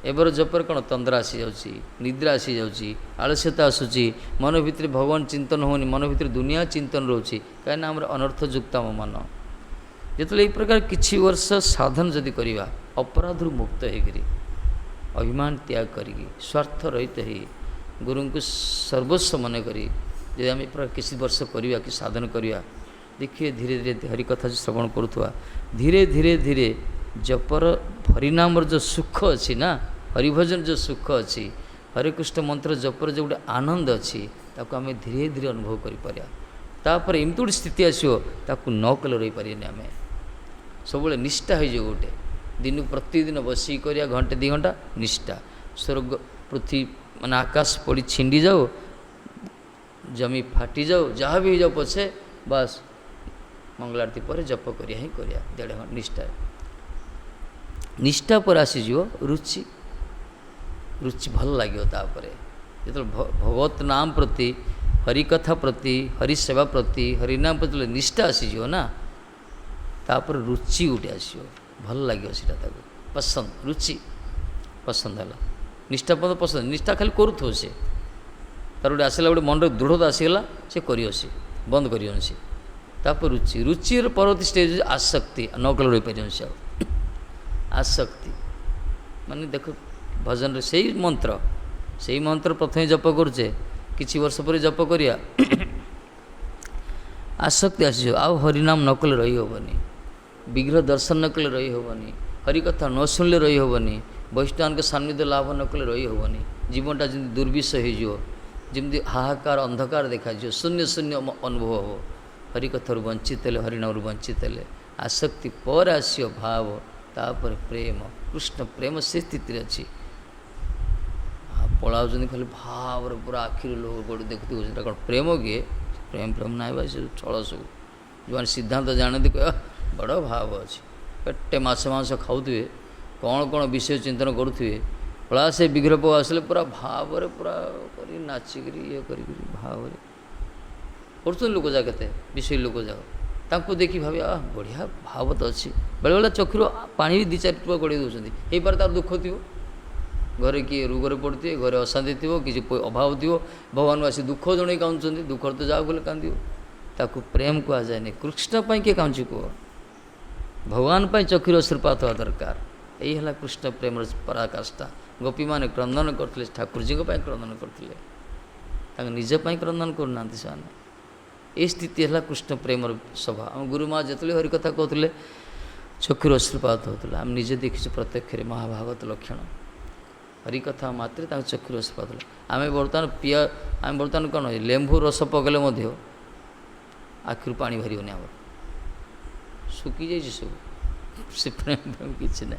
एबर जपर कौन तंद्रा आसी जाऊँगी, निद्रा आसी जाऊँगी, आलस्यता आसूची, मन भितर भगवान चिंतन होनी, मन भितर दुनिया चिंतन रोचे कहीं आम अनर्थयुक्त आम मन जो ये प्रकार किछि वर्ष साधन जदि करवा अपराध मुक्त होकर अभिमान त्याग करी स्वार्थ रहित ही गुरु को सर्वस्व मन करी जब आम प्रकार किसी वर्ष करवा कि साधन करवा देखिए धीरे धीरे हरिकथा जो श्रवण करुवा धीरे धीरे धीरे जपर हरिनाम जो सुख अच्छी ना हरिभजन जो सुख अच्छी हरे कृष्ण मंत्र जपर जो गोटे आनंद अच्छी ताको आम धीरे धीरे अनुभव करें एमती गोटे स्थिति आसो ताकू न कले रही पारे आम सब निष्ठा हो गोटे दिन प्रतिदिन बसिक कर घंटे 2 घंटा निष्ठा स्वर्ग पृथ्वी माने आकाश पड़ी छिंडी जाओ जमी फाटी जाओ जहाँ भी हो जाओ पछे बस मंगलारती पर जप करिया ही करिया 1.5 घंटा निष्ठा निष्ठा पर आसीज रुचि रुचि भल लगे जो भगवत नाम प्रति हरिकथा प्रति हरिसेवा प्रति हरिनाम प्रति निष्ठा आसीज ना तापर रुचि गोटे आसो भल लगे सीटा पसंद रुचि पसंद है निष्ठा पसंद निष्ठा खाली करूथो से तार गोटे आसला गोटे मन दृढ़ता आसीगला से कर बंद कर तापर रुचि रुचि परवर्ती स्टेज आसक्ति न कल रही पार से आसक्ति माने देख भजन रे से मंत्र प्रथम जप करुचे किछि वर्ष पर जप करिया आसक्ति आसी आ हरिनाम न कले रही हेनी विग्रह दर्शन न कले रही हेनी हरिकथा न शुणिले रही हेनी वैष्णव के सान्निध्य लाभ न कले रही हेनी जीवनटा जमी दुर्विषय होमती हाहाकार अंधकार देखा शून्य शून्य अनुभव हो हरिकथार वंचित हेले हरिनाम वंचित हेले आसक्ति पर आसियो भाव तापर प्रेम कृष्ण प्रेम से स्थिति अच्छी पलाऊ खाली भाव पूरा आखिर लोग गोटे देखते कौन प्रेम किए प्रेम प्रेम ना भाई से छल सब जो सिद्धांत जानते कह बड़ भाव अच्छी पेटे मस मांस खाऊे कौन कौन विषय चिंतन करुवे पला से विग्रह पो आसले पूरा भाव पूरा कर नाचिक ये कर भाव कर लोक जा के विषय लोक जा तांको देखी भावी बढ़िया भाव तो अच्छी बेले बेले चक्षुर पानी भी 2-4 टुआ गड़े दूसरी यही पार तार दुख थी घरे किए रोगरे पड़े घरे अशांति थी किसी अभाव थी भगवान आसी दुख जन कांदुंट दुख तो जाओ बोले कांद ताकू प्रेम कह जाए कृष्ण किए कांची कह भगवान चक्षुर श्रीपात हवा दरकार यही है कृष्ण प्रेम पराकाष्ठा गोपी मैंने क्रंदन करते ठाकुर जी क्रंदन करते निजपाई क्रंदन करना से ये स्थिति है कृष्ण प्रेम सभा आम गुरुमा जिते हरिकथा कहते चक्षुर अश्रुपात होता आम निजे देखी प्रत्यक्ष महाभागवत लक्षण हरिकथा मात्रे चक्षुर अश्रुपात आम बर्तमान पिया आम बर्तमान कौन लेंबू रस पकले आखिर पानी बाहर आम सुखी जाइए सब से प्रेम प्रेम किसी ना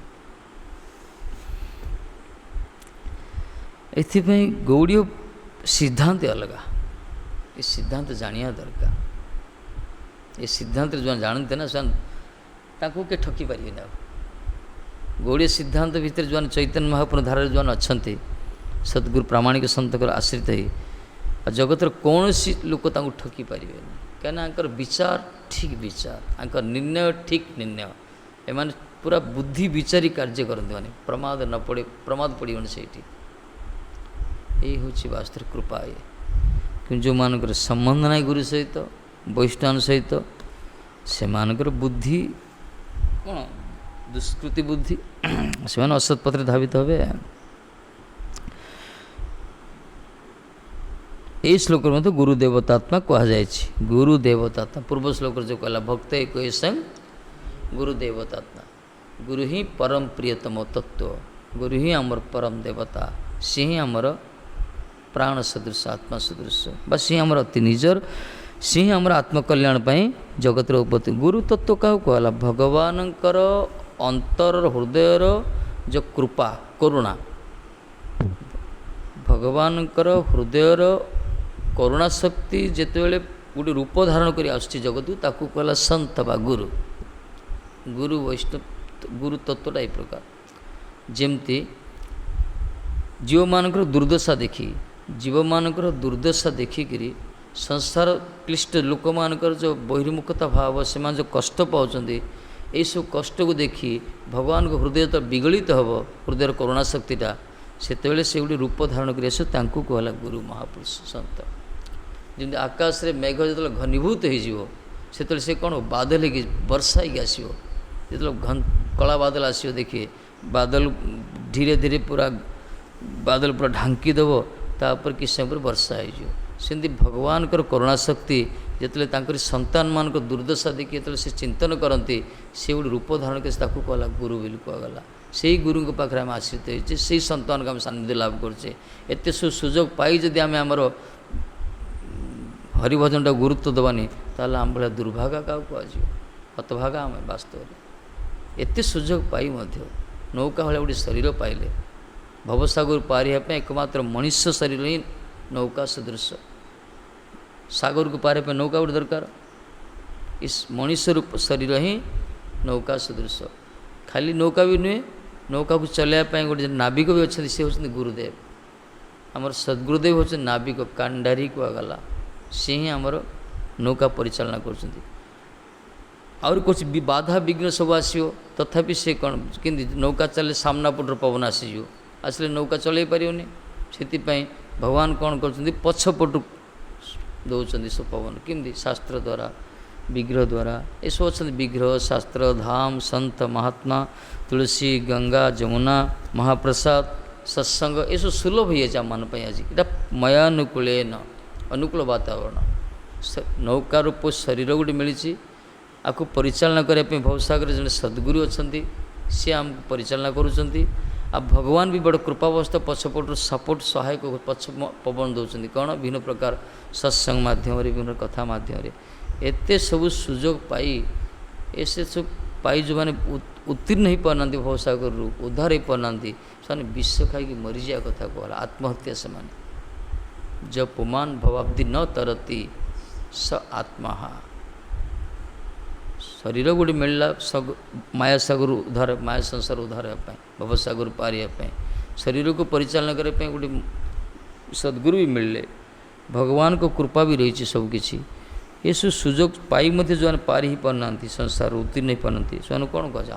एथि गौड़ीय सिद्धांत अलग ये सिद्धांत जानिया दरकार ये सिद्धांत जो जानते ना ताको के ठकी पारे ना गौड़ीय सिद्धांत भितर जो चैतन्य महाप्रभु धारा जो अच्छा सद्गुरु प्रामाणिक सन्तकर आश्रित ही जगतर कौन सी लोक ठकी पारे कहीं विचार ठीक विचार आंकर निर्णय ठीक निर्णय एम पूरा बुद्धि विचारी कार्य करते माने प्रमाद न पड़े प्रमाद पड़न से यही हूँ वास्तविक कृपा ये कि जो मानकर संबंध ना गुरु सहित वैष्णव सहित से मानकर बुद्धि कौन दुष्कृति बुद्धि से असत पथ धावित हे ये श्लोक मत गुरुदेवतात्मा कहुई गुरुदेवतात्मा पूर्व श्लोक जो कहला भक्त एक संग गुरुदेवतात्मा गुरु ही परम प्रियतम तत्व गुरु ही आमर परम देवता सी ही आमर प्राण सदृश आत्मा सदृश बा सी आमर अति निजर सी ही आमर आत्मकल्याण जगतर उपति गुरु तत्व क्या कहला भगवान अंतर हृदयर जो कृपा करुणा भगवान हृदयर करुणा शक्ति जितेबाला गोटे रूप धारण कर आसुच्छी जगत ताकू कहला संत बा गुरु गुरु वैष्णव गुरु तत्वटा ये प्रकार जमती जीव मानकर दुर्दशा देखी जीव मानकर दुर्दशा देखिकी संसार क्लिष्ट लोक मानकर जो बहिर्मुखता भाव से जो कष्ट पाँच यही सब कष्ट को देखी भगवान को हृदय तो विगलित हम हृदय करुणा शक्तिटा से से गोटे रूप धारण कर कहला गुरु महापुरुष सत जमी आकाश रे मेघ जो घनीभूत हो से कौन बादल हो वर्षा हो आसो जो कला बादल आसो देखिए बादल धीरे धीरे पूरा बादल पूरा ढांकी देव तापर कि समय पर वर्षा होमती भगवान करुणा शक्ति जिते संतान मान दुर्दशा देखिए जो से चिंतन करती से गोटे रूप धारण कर कहला गुरु बोली कहगला से ही गुरु पाखे आम आश्रित होते से संतान को आम सानिध्य लाभ करचे एत सुजोग पाई जदि आम आमर हरिभजन टा गुरुत्व देवानी ताल आम भाया दुर्भागा क्या कह हतभागा आम वास्तव एत सुजोग पाई नौका भाया गोटे शरीर पाइले भवसागर पारिया एकमात्र मनुष्य शरीर ही नौका सदृश सागर को पारिया नौका गोटे दरकार इस मनुष्य रूप शरीर ही नौका सदृश खाली नौका भी नुहे नौका को चलाइवाई गोटे नाविक भी अच्छा सी होती गुरुदेव आमर सद्गुरुदेव होते नाविक कांडारी कहगला सी ही आमर नौका परिचालना कर कुछ बाधा विघ्न सब आसो तथापि से कौन कि नौका चले सामना पटर पवन आसीज आसले नौका चल पारे से भगवान कौन कर पछपट दौरान सब पवन किमती शास्त्र द्वारा विग्रह द्वारा ये सब अच्छा विग्रह शास्त्र धाम संत महात्मा तुलसी गंगा जमुना महाप्रसाद सत्संग ये सब सुलभ हो आम मान आज इटा मयानुकूल अनुकूल वातावरण नौका रूप शरीर गोटे मिली आपको परिचालना करने भवसागर जड़े सद्गुरु अच्छा सी आमको परिचालना करुँच भगवान भी बड़ कृपावस्था पछपट सपोर्ट सहायक पछ पवन दौरान कौन विभिन्न प्रकार सत्संग मध्यम विभिन्न कथा मध्यम एत सब सुजोग पाई ऐसे सब पाई जो मैंने उत्तीर्ण हो पाना भवसागर उद्धार हो पाना से विष खाई मरीजा कथा कहला आत्महत्या से जब पुमान भवाब्दि न तरती स आत्मा शरीर गोटे मिलला माया सागर उद्धार माया संसार उद्धार भवसागर पारिया शरीर को परिचालना करने गोटे सद्गुरु भी मिलले भगवान को कृपा भी रही सबकि ये सब सुजोग पाई जो पारि ही पारना संसार उत्तीर्ण हो पारना से कौन कह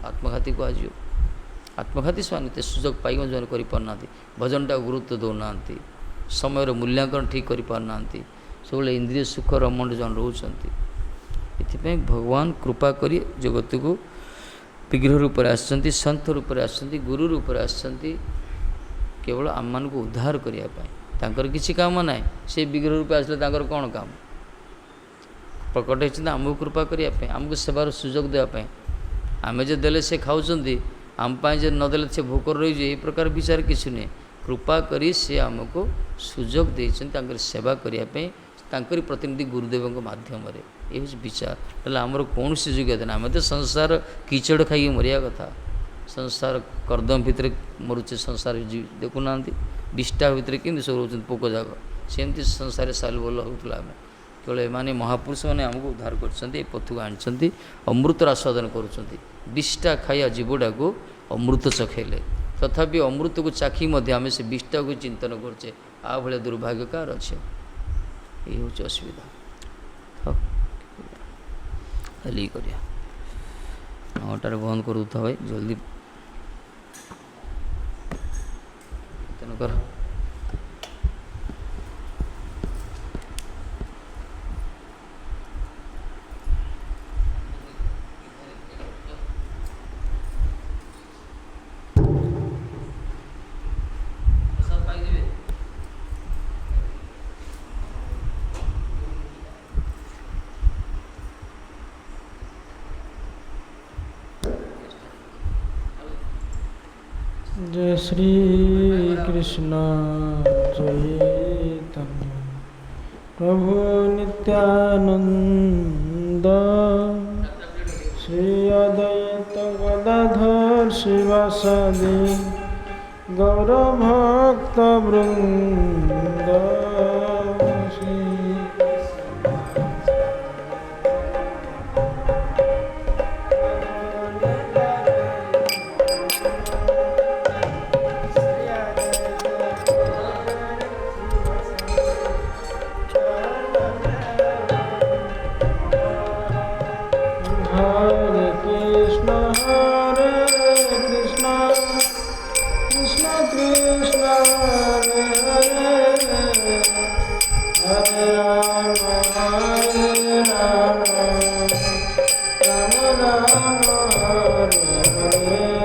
आत्मघाती कह आत्मघाती से सुजोग पाई जो करना भजन टा गुरुत्व दौना समय मूल्यांकन ठीक कर पारना सब इंद्रिय सुख रमण जो रोच ये भगवान कृपा करी जगत को विग्रह रूप आसंती संत रूप आसंती गुरु रूप आसंती केवल आम मान को उद्धार करने किसी काम ना से विग्रह रूप आसले कौन काम प्रकट होती आमको कृपा करने आमको सेवार सुजोग देवाई आम जो देले से खाऊँ आम जो नदेले से भोकर रही ये प्रकार विचार किसी नुहे कृपा करी से आमको सुजोग देते सेवा करने प्रतिनिधि गुरुदेव मध्यम ये विचार आमर कौन सी योग्यता ना आम तो संसार कीचड़ खाई मरिया कथा संसार कर्दम भितर मरुचे संसार देखुना विष्टा भितर केमती सब रोच पोक जाक सेमती संसार साल बोल होता आम केवल एमाने महापुरुष मैंने आमको उद्धार कर पथक आनी अमृत आस्वादन करुष्टा खाया जीवटा को अमृत चखेले तथापि अमृत को चाखी आम से विष्टा को चिंतन करचे आ भाया दुर्भाग्य कार अच्छे ये हूँ असुविधा खाली करिया 9टार बंद कर भाई जल्दी कर जय श्री कृष्ण चैतन्य प्रभु नित्यानंद श्री अद्वैत गदाधर शिवासादि गौरभक्त वृंद हरे Hare Rama, Hare Rama, Rama Rama, Hare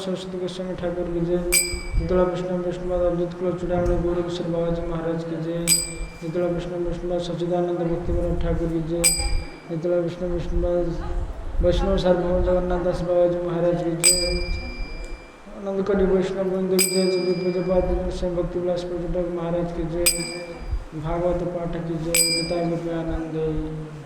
Saraswati Goswami Thakur की जय। शीतला विष्णु विष्णुपाद अद्भुत कुल चूड़ामणि गौर किशोर बाबाजी महाराज की जय। शीतला विष्णु विष्णुपाद सच्चिदानंद भक्ति विनोद ठाकुर की जय। शीतला विष्णु विष्णुपाद वैष्णव सार्वभौम जगन्नाथ दास बाबाजी महाराज की जय। आनंद कटी वैष्णव गोविंद की जय। पूजपाद भक्ति विलास पर्यटक महाराज की जय। भागवत पाठ की जय। गीता गोपी आनंद।